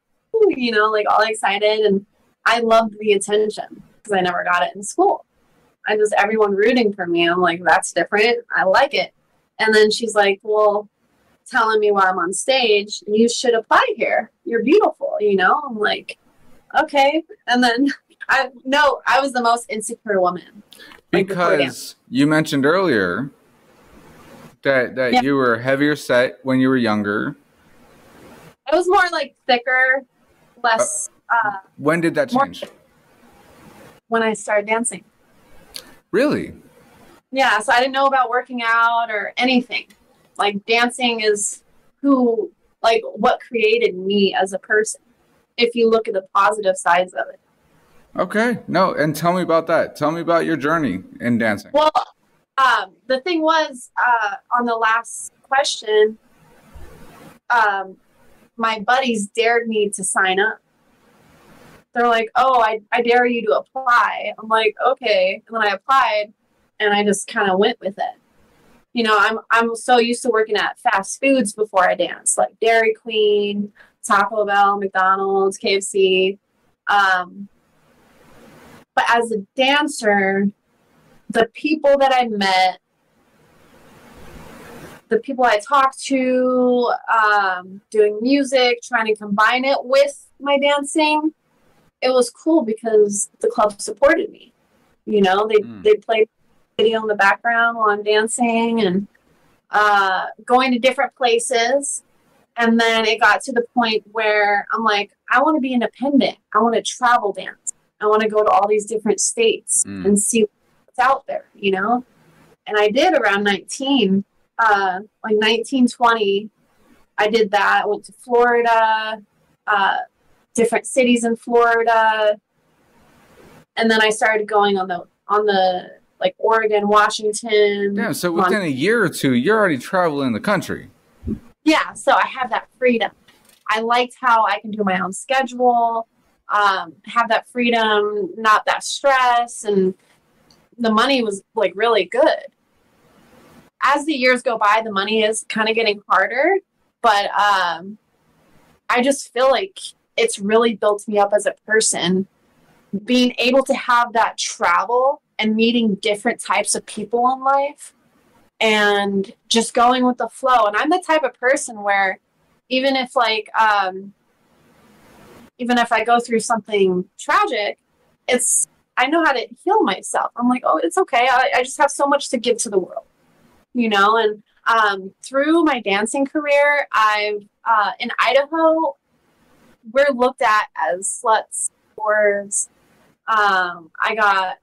Like all excited. And I loved the attention because I never got it in school. I just everyone rooting for me. I'm like, that's different. I like it. And then she's like, "Well, telling me while I'm on stage, you should apply here. You're beautiful." I'm like, okay. And then I was the most insecure woman. Because you mentioned earlier that you were heavier set when you were younger. It was more like thicker, less. When did that change? When I started dancing. Really? Yeah, so I didn't know about working out or anything. Like dancing is what created me as a person. If you look at the positive sides of it. Okay. No, and tell me about that. Tell me about your journey in dancing. Well, the thing was, on the last question, my buddies dared me to sign up. They're like, "Oh, I dare you to apply." I'm like, "Okay." And then I applied, and I just kind of went with it. I'm so used to working at fast foods before I dance, like Dairy Queen, Taco Bell, McDonald's, KFC. But as a dancer, the people that I met, the people I talked to, doing music, trying to combine it with my dancing, it was cool because the club supported me. They played video in the background while I'm dancing and going to different places. And then it got to the point where I'm like, I want to be independent. I want to travel dance. I want to go to all these different states and see what's out there, And I did around 19, like 19, 20. I did that. I went to Florida, different cities in Florida. And then I started going on the like Oregon, Washington. Yeah, so within a year or two, you're already traveling the country. Yeah, so I have that freedom. I liked how I can do my own schedule, have that freedom, not that stress, and the money was like really good. As the years go by, the money is kind of getting harder, but I just feel like it's really built me up as a person. Being able to have that travel and meeting different types of people in life and just going with the flow. And I'm the type of person where even if I go through something tragic, I know how to heal myself. I'm like, oh, it's okay. I just have so much to give to the world, and through my dancing career, I've in Idaho, we're looked at as sluts, whores. I got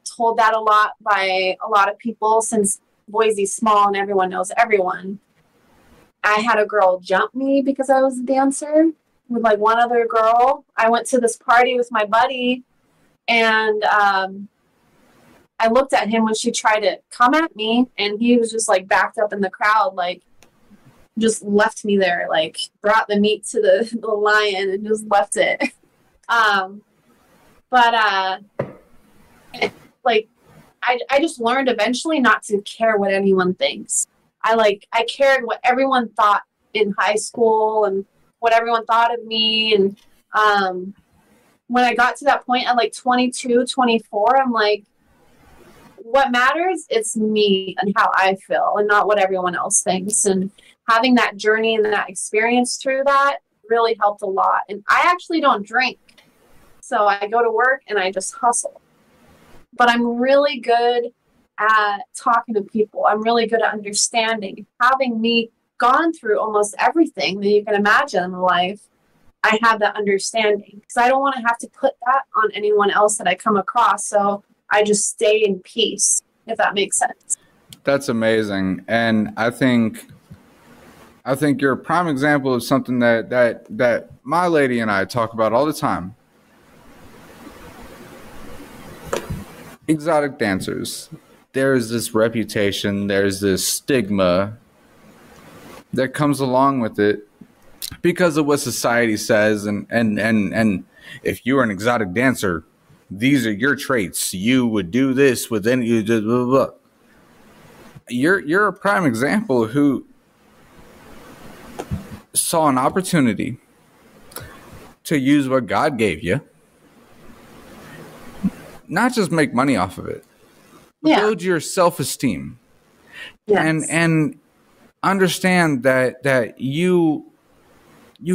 told that a lot by a lot of people since Boise's small and everyone knows everyone. I had a girl jump me because I was a dancer with like one other girl. I went to this party with my buddy, and I looked at him when she tried to come at me, and he was just like backed up in the crowd, like just left me there, like brought the meat to the lion and just left it. Like I just learned eventually not to care what anyone thinks. I cared what everyone thought in high school and what everyone thought of me. And when I got to that point at like 22, 24, I'm like, what matters, it's me and how I feel and not what everyone else thinks. And having that journey and that experience through that really helped a lot. And I actually don't drink. So I go to work and I just hustle. But I'm really good at talking to people. I'm really good at understanding. Having me gone through almost everything that you can imagine in life, I have that understanding. Because I don't want to have to put that on anyone else that I come across. So I just stay in peace, if that makes sense. That's amazing. And I think you're a prime example of something that my lady and I talk about all the time. Exotic dancers. There's this reputation, there's this stigma that comes along with it because of what society says, and if you were an exotic dancer, these are your traits. You would do this with any you blah, blah, blah. You're a prime example who saw an opportunity to use what God gave you, not just make money off of it, build your self-esteem, and understand that you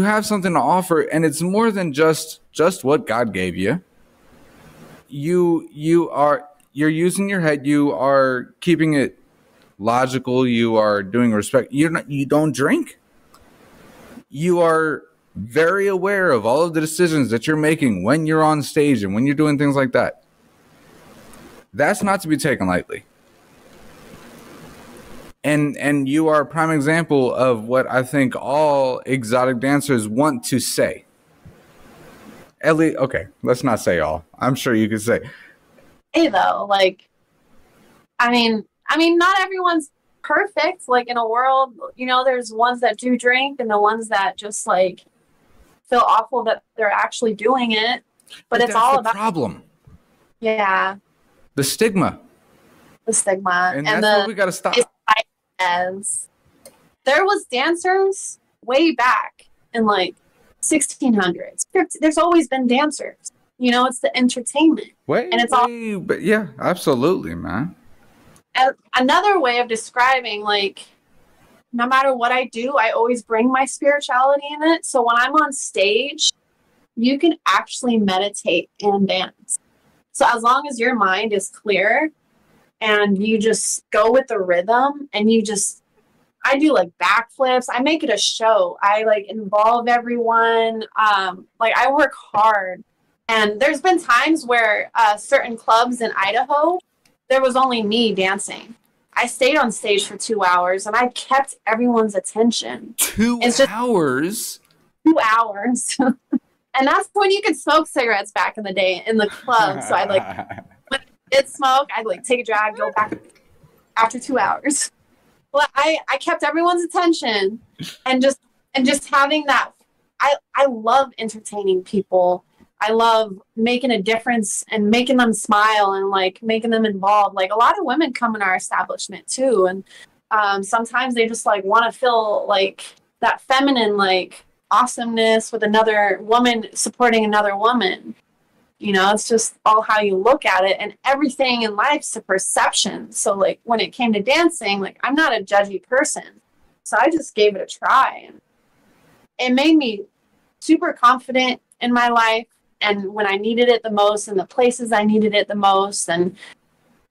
have something to offer, and it's more than just what God gave you. You're using your head. You are keeping it logical. You are doing respect. You don't drink. You are very aware of all of the decisions that you're making when you're on stage and when you're doing things like that. That's not to be taken lightly. And you are a prime example of what I think all exotic dancers want to say. At least, okay, let's not say all. I'm sure you could say. Hey, though, like, I mean, not everyone's perfect. Like, in a world, there's ones that do drink and the ones that just, like, feel awful that they're actually doing it. But it's all about the problem. Yeah. The stigma. And that's what we got to stop. There was dancers way back in, like, 1600s. There's always been dancers. It's the entertainment. But yeah, absolutely, man. And another way of describing, like, no matter what I do, I always bring my spirituality in it. So when I'm on stage, you can actually meditate and dance. So as long as your mind is clear and you just go with the rhythm and I do like backflips. I make it a show. I like involve everyone. Like I work hard. And there's been times where certain clubs in Idaho, there was only me dancing. I stayed on stage for 2 hours and I kept everyone's attention. 2 hours? 2 hours. And that's when you could smoke cigarettes back in the day in the club. So I'd when I did smoke, I'd like take a drag, go back after 2 hours. Well, I kept everyone's attention and just having that. I love entertaining people. I love making a difference and making them smile and like making them involved. Like a lot of women come in our establishment too. And sometimes they just like want to feel like that feminine, like awesomeness with another woman supporting another woman. It's just all how you look at it, and everything in life's a perception. So like when it came to dancing, like I'm not a judgy person. So I just gave it a try. And it made me super confident in my life. And when I needed it the most and the places I needed it the most, and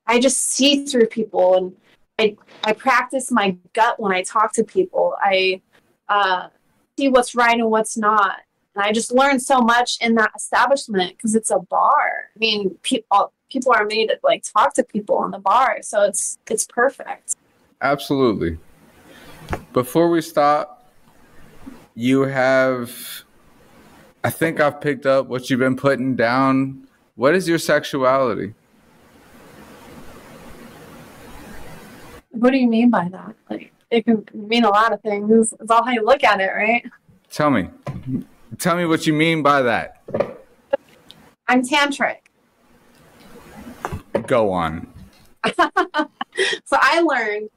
I just see through people, and I practice my gut when I talk to people. I see what's right and what's not. And I just learned so much in that establishment because it's a bar. I mean, people are made to like talk to people in the bar. So it's perfect. Absolutely. Before we stop, I think I've picked up what you've been putting down. What is your sexuality? What do you mean by that? Like, it can mean a lot of things. It's all how you look at it, right? Tell me what you mean by that. I'm tantric. Go on. So I learned,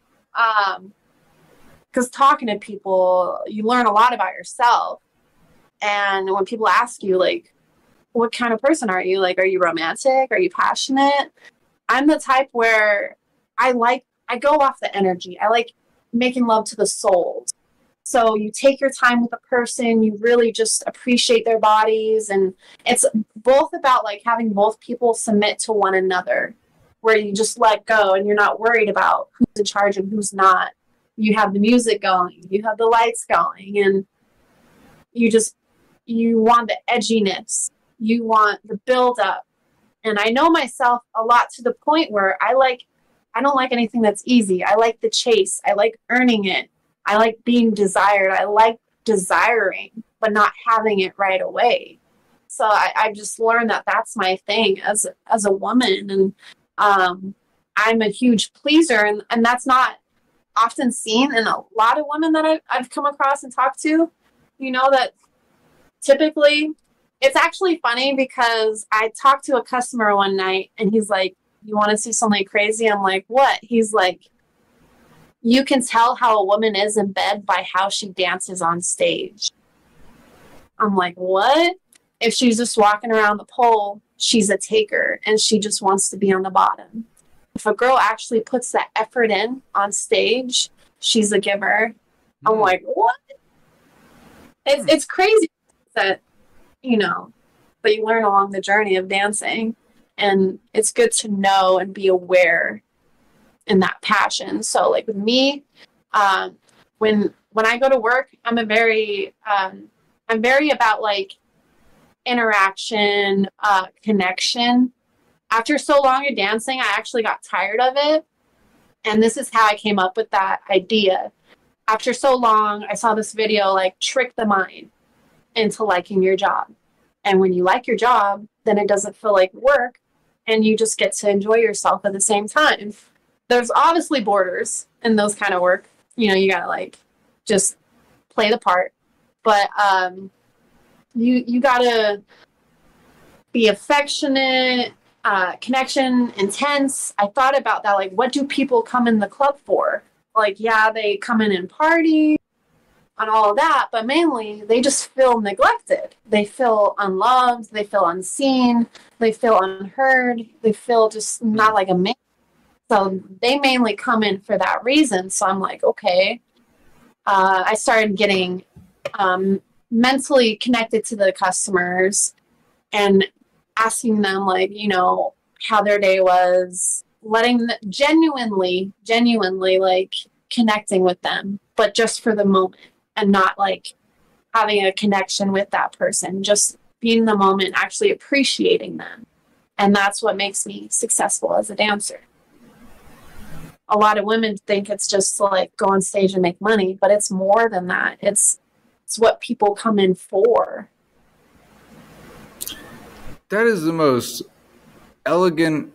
because talking to people, you learn a lot about yourself. And when people ask you, like, what kind of person are you? Like, are you romantic? Are you passionate? I'm the type where I go off the energy. I like making love to the soul. So you take your time with a person, you really just appreciate their bodies. And it's both about like having both people submit to one another, where you just let go and you're not worried about who's in charge and who's not. You have the music going, you have the lights going, and you want the edginess, you want the build up. And I know myself a lot to the point where I don't like anything that's easy. I like the chase. I like earning it. I like being desired. I like desiring, but not having it right away. So I just learned that that's my thing as a woman. And I'm a huge pleaser. And that's not often seen in a lot of women that I've come across and talked to. That typically, it's actually funny because I talked to a customer one night and he's like, "You want to see something crazy?" I'm like, "What?" He's like, "You can tell how a woman is in bed by how she dances on stage." I'm like, "What?" If she's just walking around the pole, she's a taker and she just wants to be on the bottom. If a girl actually puts that effort in on stage, she's a giver. I'm like, "What?" It's crazy that, but you learn along the journey of dancing. And it's good to know and be aware in that passion. So like with me, when I go to work, I'm very about like interaction, connection. After so long of dancing, I actually got tired of it. And this is how I came up with that idea. After so long, I saw this video, like, trick the mind into liking your job. And when you like your job, then it doesn't feel like work and you just get to enjoy yourself at the same time. There's obviously borders in those kind of work. You gotta like just play the part. But you gotta be affectionate, connection, intense. I thought about that, like, what do people come in the club for? Like, yeah, they come in and party and all of that, but mainly they just feel neglected. They feel unloved, they feel unseen, they feel unheard, they feel just not like a man. So they mainly come in for that reason. So I'm like, okay. I started getting mentally connected to the customers and asking them, like, how their day was, letting them genuinely like connecting with them, but just for the moment and not like having a connection with that person, just being in the moment, actually appreciating them. And that's what makes me successful as a dancer. A lot of women think it's just to like go on stage and make money, but it's more than that. It's what people come in for. That is the most elegant,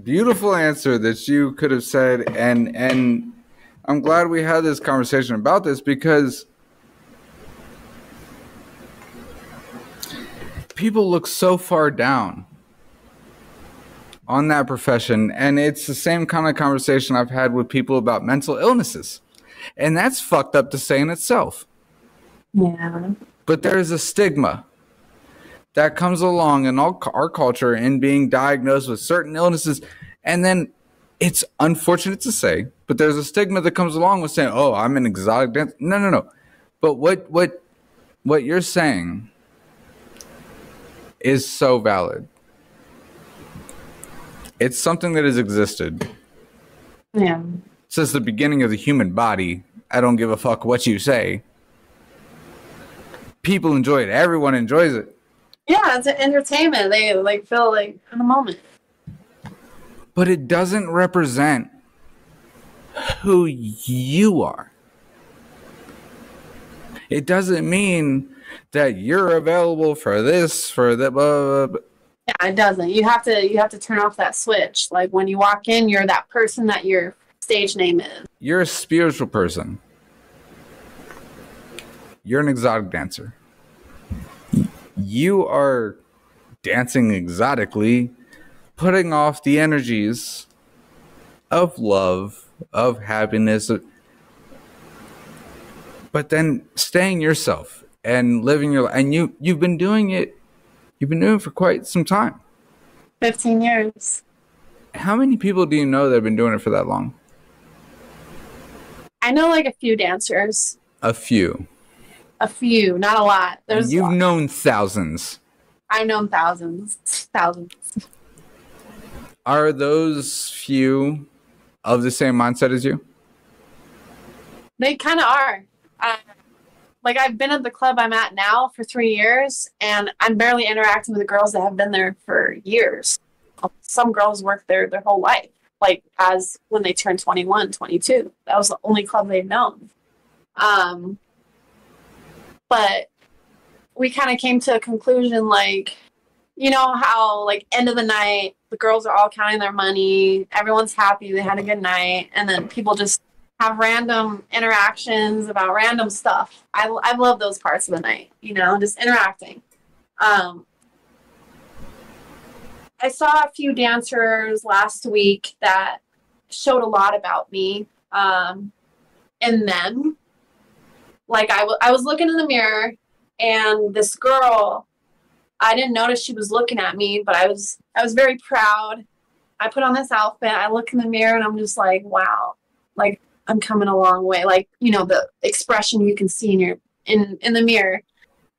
beautiful answer that you could have said, and I'm glad we had this conversation about this, because people look so far down on that profession, and it's the same kind of conversation I've had with people about mental illnesses, and that's fucked up to say in itself. Yeah. But there's a stigma that comes along in all our culture in being diagnosed with certain illnesses. And then it's unfortunate to say, but there's a stigma that comes along with saying, "Oh, I'm an exotic dancer." No. But what you're saying is so valid. It's something that has existed. Yeah. Since the beginning of the human body. I don't give a fuck what you say. People enjoy it. Everyone enjoys it. Yeah, it's an entertainment. They like feel like in a moment. But it doesn't represent who you are. It doesn't mean that you're available for this, for that. Blah, blah, blah. Yeah, it doesn't. You have to turn off that switch. Like when you walk in, you're that person that your stage name is. You're a spiritual person. You're an exotic dancer. You are dancing exotically, putting off the energies of love, of happiness, but then staying yourself and living your life. And you've been doing it. You've been doing it for quite some time. 15 years. How many people do you know that have been doing it for that long? I know like a few dancers. A few. A few, not a lot. There's a You've lot. known thousands. I've known thousands. Thousands. Are those few of the same mindset as you? They kind of are. Like I've been at the club I'm at now for 3 years, and I'm barely interacting with the girls that have been there for years. Some girls work there their whole life, like as when they turn 21, 22. That was the only club they've known. But we kind of came to a conclusion, like, you know how like end of the night, the girls are all counting their money, everyone's happy, they had a good night, and then people just have random interactions about random stuff. I love those parts of the night, you know, just interacting. I saw a few dancers last week that showed a lot about me in them. Like I was looking in the mirror, and this girl, I didn't notice she was looking at me, but I was very proud. I put on this outfit, I look in the mirror, and I'm just like, wow, like I'm coming a long way. Like, you know, the expression you can see in the mirror.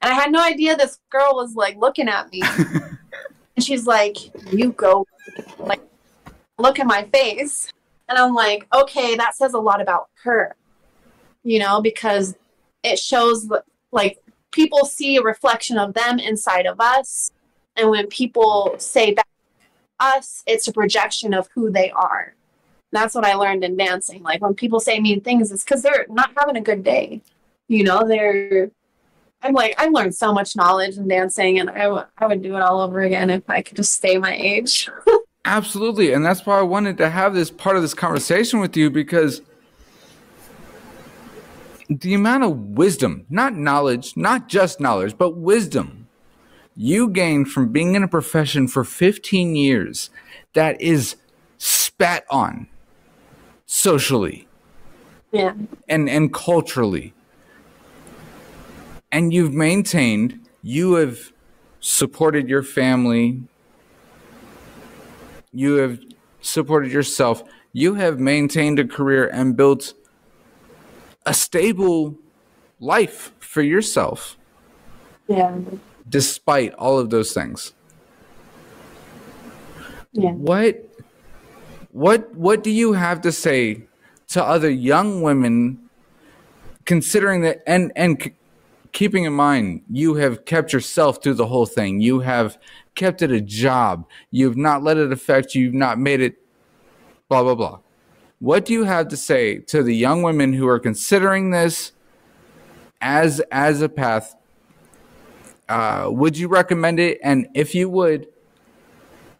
And I had no idea this girl was like looking at me. And she's like, you go, like, look at my face. And I'm like, okay, that says a lot about her, you know, because it shows like people see a reflection of them inside of us. And when people say back to us, it's a projection of who they are. That's what I learned in dancing. Like when people say mean things, it's because they're not having a good day. You know, I'm like, I've learned so much knowledge in dancing, and I would do it all over again if I could just stay my age. Absolutely. And that's why I wanted to have this part of this conversation with you, because the amount of wisdom, not knowledge, not just knowledge, but wisdom you gained from being in a profession for 15 years that is spat on socially, Yeah. and culturally. And you've maintained, you have supported your family, you have supported yourself, you have maintained a career and built a stable life for yourself. Yeah. Despite all of those things. Yeah. What do you have to say to other young women, considering that, and keeping in mind, you have kept yourself through the whole thing. You have kept it a job. You've not let it affect you. You've not made it blah, blah, blah. What do you have to say to the young women who are considering this as a path? Would you recommend it? And if you would,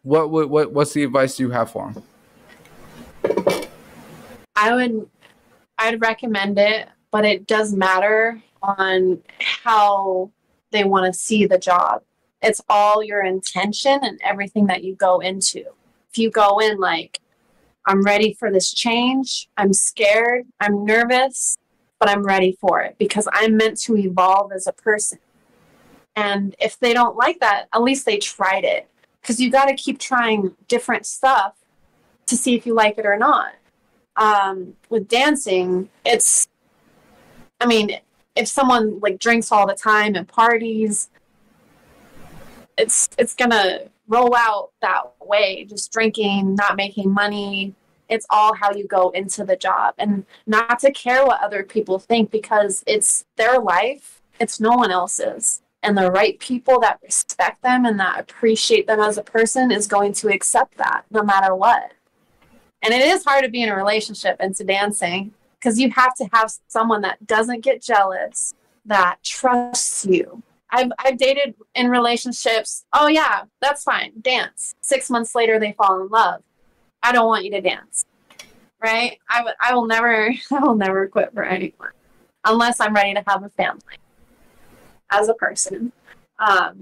what's the advice you have for them? I'd recommend it, but it does matter on how they want to see the job. It's all your intention and everything that you go into. If you go in like, I'm ready for this change, I'm scared, I'm nervous, but I'm ready for it because I'm meant to evolve as a person. And if they don't like that, at least they tried it. Because you got to keep trying different stuff to see if you like it or not. With dancing, if someone like drinks all the time and parties, it's gonna roll out that way. Just drinking, not making money. It's all how you go into the job, and not to care what other people think, because it's their life. It's no one else's. And the right people that respect them and that appreciate them as a person is going to accept that no matter what. And it is hard to be in a relationship into dancing because you have to have someone that doesn't get jealous, that trusts you. I've dated in relationships. Oh yeah, that's fine. Dance. 6 months later, they fall in love. I don't want you to dance. Right? I will never quit for anyone unless I'm ready to have a family as a person. But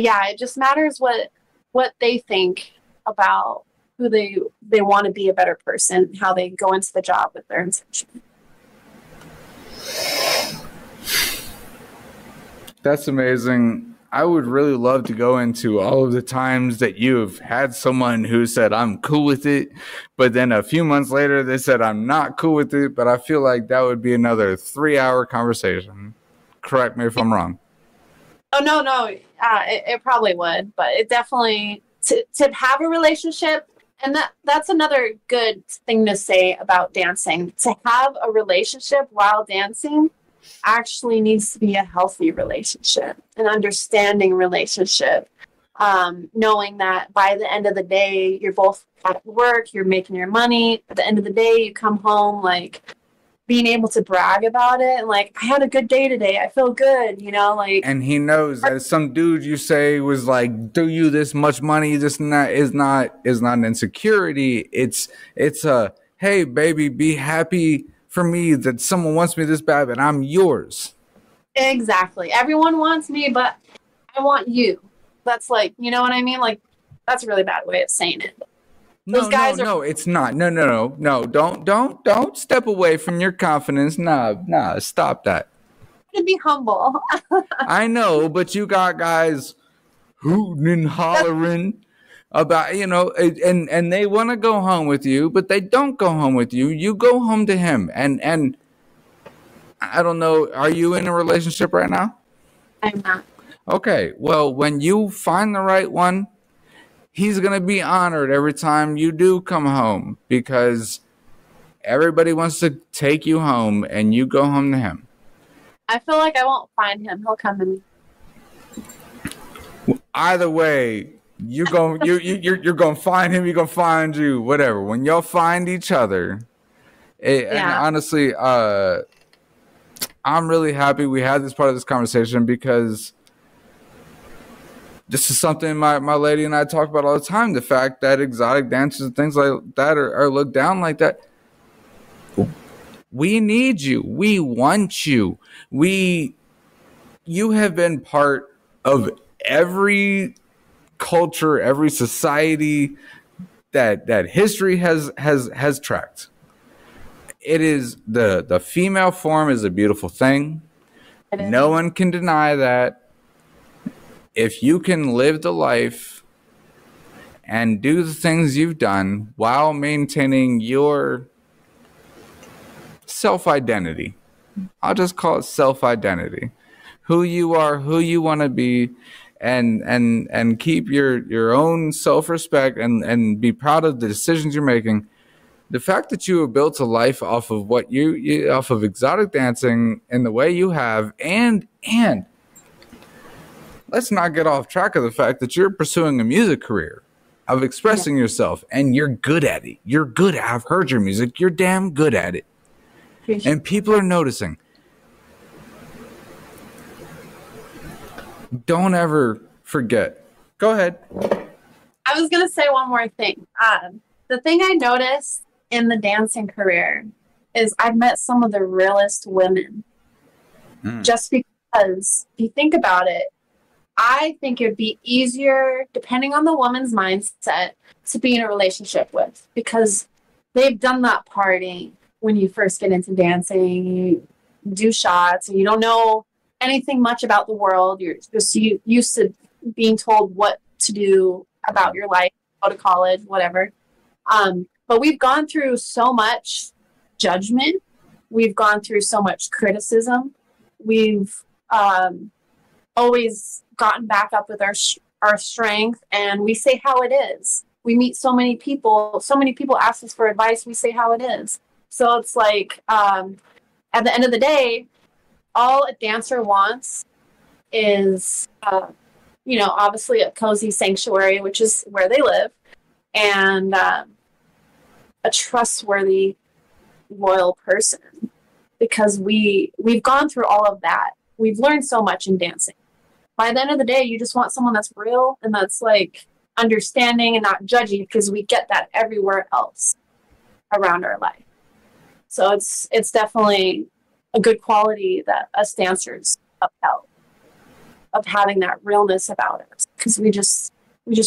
yeah, it just matters what they think about who they want to be a better person, how they go into the job with their intention. That's amazing. I would really love to go into all of the times that you've had someone who said, I'm cool with it, but then a few months later they said, I'm not cool with it. But I feel like that would be another 3-hour conversation. Correct me if I'm wrong. Oh, no. It probably would, but it definitely, to have a relationship, and that's another good thing to say about dancing. To have a relationship while dancing actually needs to be a healthy relationship, an understanding relationship, knowing that by the end of the day, you're both at work, you're making your money. At the end of the day, you come home, like, being able to brag about it and like, I had a good day today, I feel good, like. And he knows that some dude you say was like, do you this much money, this and that is not an insecurity. It's a, hey baby, be happy for me that someone wants me this bad, but I'm yours. Exactly. Everyone wants me, but I want you. That's like, you know what I mean? Like, that's a really bad way of saying it. No, it's not. No. Don't step away from your confidence. Nah, stop that. To be humble. I know, but you got guys hooting and hollering about, and they want to go home with you, but they don't go home with you. You go home to him. And I don't know, are you in a relationship right now? I'm not. Okay, well, when you find the right one, he's going to be honored every time you do come home because everybody wants to take you home and you go home to him. I feel like I won't find him. He'll come to me. Either way, you're going to find him, you're going to find you, whatever. When y'all find each other, and honestly, I'm really happy we had this part of this conversation because this is something my lady and I talk about all the time. The fact that exotic dances and things like that are looked down like that. We need you. We want you. You have been part of every culture, every society that history has tracked. It is the female form is a beautiful thing. No one can deny that. If you can live the life and do the things you've done while maintaining your self-identity, I'll just call it self-identity, who you are, who you want to be, and keep your own self-respect and be proud of the decisions you're making. The fact that you have built a life off of what you off of exotic dancing in the way you have, and let's not get off track of the fact that you're pursuing a music career of expressing yourself, and you're good at it. You're good at it. I've heard your music. You're damn good at it. And people are noticing. Don't ever forget. Go ahead. I was going to say one more thing. The thing I noticed in the dancing career is I've met some of the realest women. Just because if you think about it, I think it'd be easier, depending on the woman's mindset, to be in a relationship with, because they've done that party when you first get into dancing. You do shots and you don't know anything much about the world. You're just used to being told what to do about your life, go to college, whatever. But we've gone through so much judgment. We've gone through so much criticism. We've always gotten back up with our strength, and we say how it is. We meet so many people ask us for advice, we say how it is. So it's like, at the end of the day, all a dancer wants is, obviously a cozy sanctuary, which is where they live, and a trustworthy, loyal person, because we've gone through all of that. We've learned so much in dancing. By the end of the day, you just want someone that's real and that's like understanding and not judgy, because we get that everywhere else around our life. So it's definitely a good quality that us dancers upheld, of having that realness about us, because we just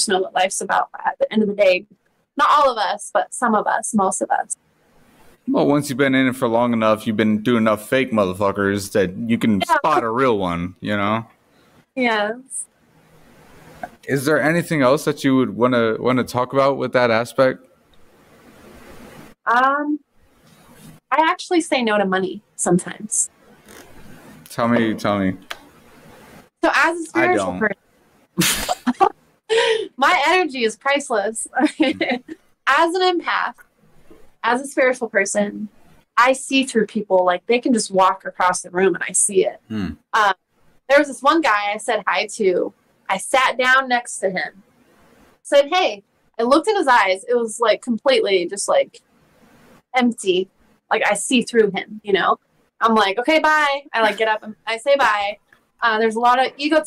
know what life's about at the end of the day. Not all of us, but some of us, most of us. Well, once you've been in it for long enough, you've been doing enough fake motherfuckers that you can spot a real one, Yes. Is there anything else that you would want to talk about with that aspect? I actually say no to money sometimes. Tell me. So as a I spiritual don't. person, my energy is priceless. As an empath, as a spiritual person, I see through people. Like, they can just walk across the room and I see it. There was this one guy I said hi to. I sat down next to him, said, hey. I looked in his eyes. It was like completely just like empty. Like, I see through him, you know? I'm like, okay, bye. I like get up and I say bye. There's a lot of ego.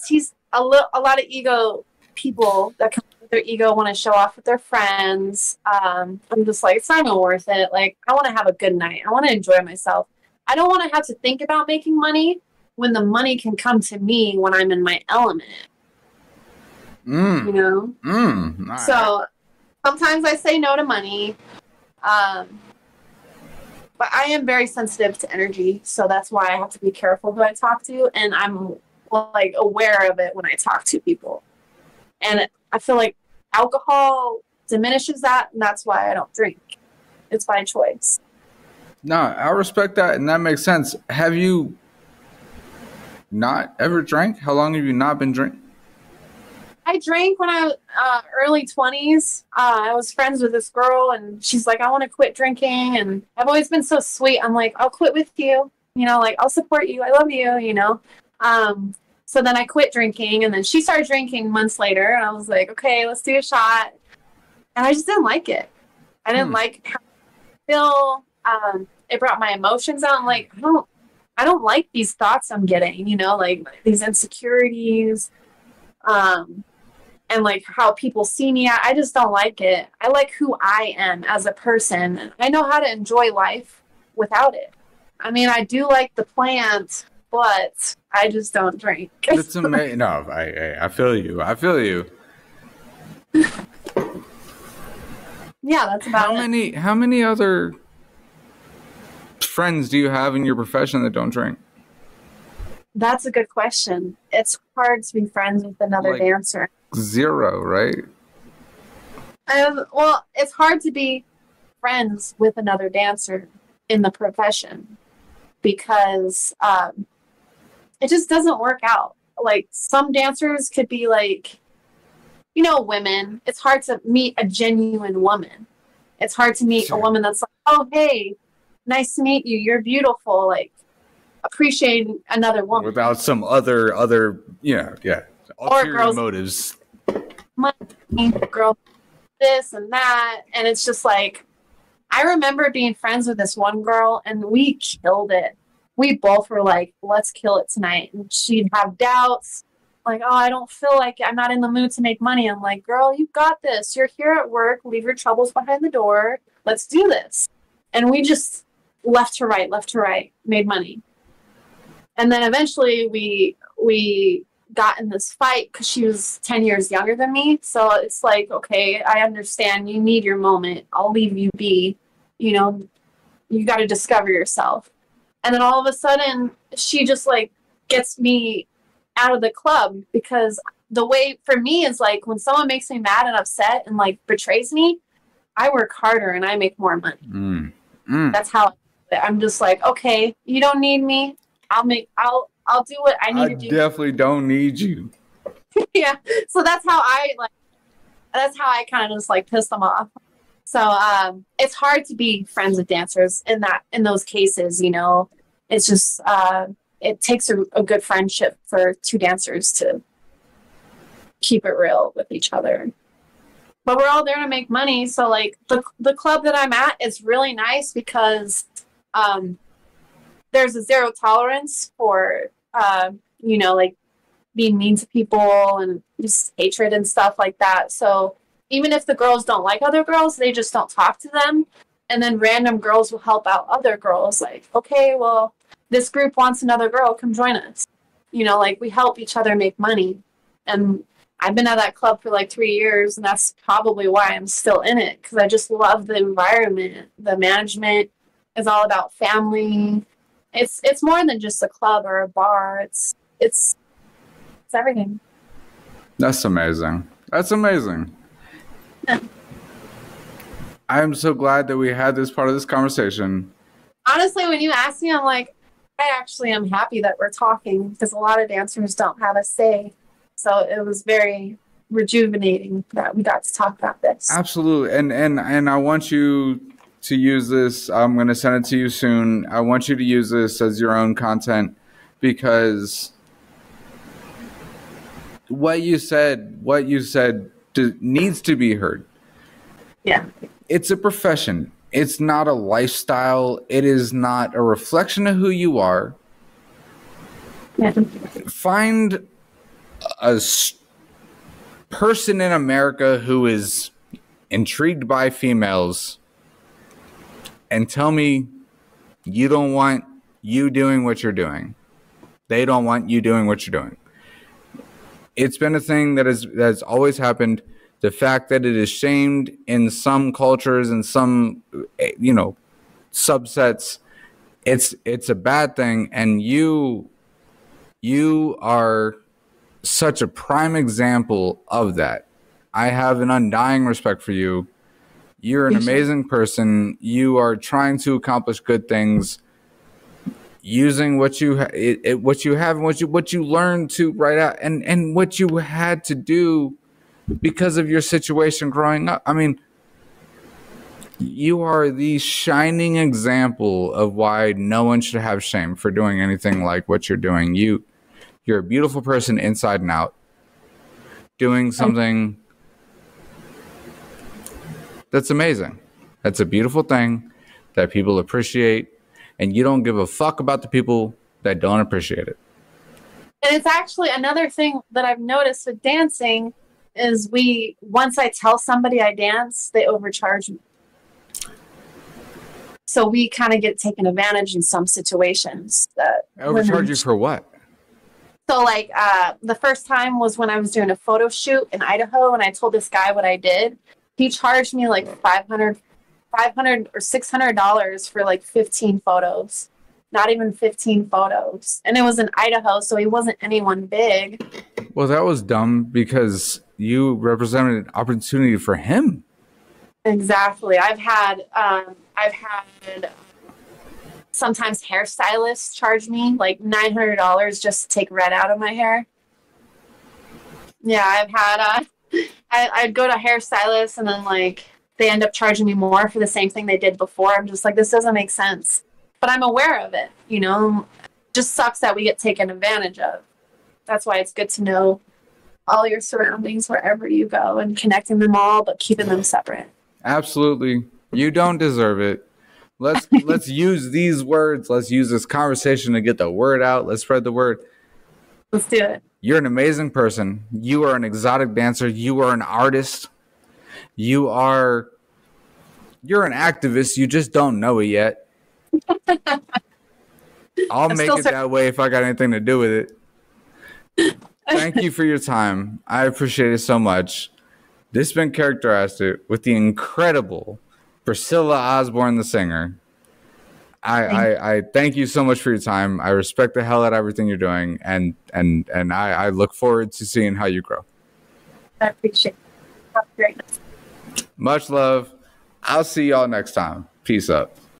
A lot of ego people that come with their ego, want to show off with their friends. I'm just like, it's not even worth it. Like, I want to have a good night. I want to enjoy myself. I don't want to have to think about making money when the money can come to me when I'm in my element. You know? Right. So sometimes I say no to money. But I am very sensitive to energy, so that's why I have to be careful who I talk to, and I'm like aware of it when I talk to people. And I feel like alcohol diminishes that, and that's why I don't drink. It's by choice. No, I respect that, and that makes sense. Have you not ever drank? How long have you not been drinking? I drank when I was early 20s. I was friends with this girl, and she's like, I want to quit drinking. And I've always been so sweet. I'm like, I'll quit with you. You know, like, I'll support you. I love you, you know. So then I quit drinking, and then she started drinking months later. And I was like, okay, let's do a shot. And I just didn't like it. I didn't like how I feel. It brought my emotions out. I'm like, I don't like these thoughts I'm getting, you know, like these insecurities. And like how people see me, I just don't like it. I like who I am as a person. And I know how to enjoy life without it. I mean, I do like the plant, but I just don't drink. It's amazing. No, I feel you. I feel you. Yeah, that's about it. How many other friends do you have in your profession that don't drink? That's a good question. It's hard to be friends with another dancer. Zero, right? Well, it's hard to be friends with another dancer in the profession because it just doesn't work out. Like, some dancers could be like, you know, women. It's hard to meet a genuine woman. It's hard to meet a woman that's like, oh, hey, nice to meet you. You're beautiful. Like, appreciating another woman without some other ulterior motives. Money, girl, this and that, and it's just like, I remember being friends with this one girl, and we killed it. We both were like, let's kill it tonight. And she'd have doubts, like, oh, I don't feel like it. I'm not in the mood to make money. I'm like, girl, you got this. You're here at work. Leave your troubles behind the door. Let's do this. And we just left to right, made money. And then eventually we got in this fight because she was 10 years younger than me. So it's like, okay, I understand. You need your moment. I'll leave you be. You know, you got to discover yourself. And then all of a sudden, she just like gets me out of the club, because the way for me is like, when someone makes me mad and upset and like betrays me, I work harder and I make more money. That's how I'm just like, okay, you don't need me. I'll do what I need to do. I definitely don't need you. Yeah. So that's how I kind of just like piss them off. So it's hard to be friends with dancers in those cases, you know. It's just it takes a good friendship for two dancers to keep it real with each other. But we're all there to make money. So like the club that I'm at is really nice because there's a zero tolerance for, you know, like being mean to people and just hatred and stuff like that. So even if the girls don't like other girls, they just don't talk to them. And then random girls will help out other girls. Like, okay, well, this group wants another girl. Come join us. You know, like we help each other make money. And I've been at that club for like 3 years, and that's probably why I'm still in it, because I just love the environment. The management is all about family. It's more than just a club or a bar. It's everything. That's amazing. That's amazing. I'm so glad that we had this part of this conversation. Honestly, when you ask me, I'm like, I actually am happy that we're talking because a lot of dancers don't have a say. So it was very rejuvenating that we got to talk about this. Absolutely. And I want you to use this. I'm going to send it to you soon. I want you to use this as your own content because what you said needs to be heard. Yeah. It's a profession. It's not a lifestyle. It is not a reflection of who you are. Yeah. Find a person in America who is intrigued by females and tell me you don't want you doing what you're doing. They don't want you doing what you're doing. It's been a thing that's always happened. The fact that it is shamed in some cultures and some, subsets, it's a bad thing. And you are such a prime example of that. I have an undying respect for you. You're an amazing person. You are trying to accomplish good things using what you have and what you learned to write out and what you had to do because of your situation growing up. I mean, you are the shining example of why no one should have shame for doing anything like what you're doing. You're a beautiful person inside and out, doing something that's amazing. That's a beautiful thing that people appreciate, and you don't give a fuck about the people that don't appreciate it. And it's actually another thing that I've noticed with dancing is once I tell somebody I dance, they overcharge me. So we kind of get taken advantage in some situations. Overcharge you for what? So like the first time was when I was doing a photo shoot in Idaho and I told this guy what I did. He charged me like $500 or $600 for like 15 photos. Not even 15 photos. And it was in Idaho, so he wasn't anyone big. Well, that was dumb because you represented an opportunity for him. Exactly. I've had sometimes hairstylists charge me like $900 just to take red out of my hair. Yeah, I've had I'd go to hairstylists and then like they end up charging me more for the same thing they did before. I'm just like, this doesn't make sense. But I'm aware of it, Just sucks that we get taken advantage of. That's why it's good to know all your surroundings wherever you go and connecting them all, but keeping them separate. Absolutely. You don't deserve it. Let's use these words. Let's use this conversation to get the word out. Let's spread the word. Let's do it. You're an amazing person. You are an exotic dancer. You are an artist. You're an activist. You just don't know it yet. I'll make it that way if I got anything to do with it. Thank you for your time. I appreciate it so much. This has been Karikter Asked It with the incredible Priscilla Osborne, the singer. I thank you so much for your time. I respect the hell out of everything you're doing, and I look forward to seeing how you grow. I appreciate it. Have a great night. Much love. I'll see y'all next time. Peace up.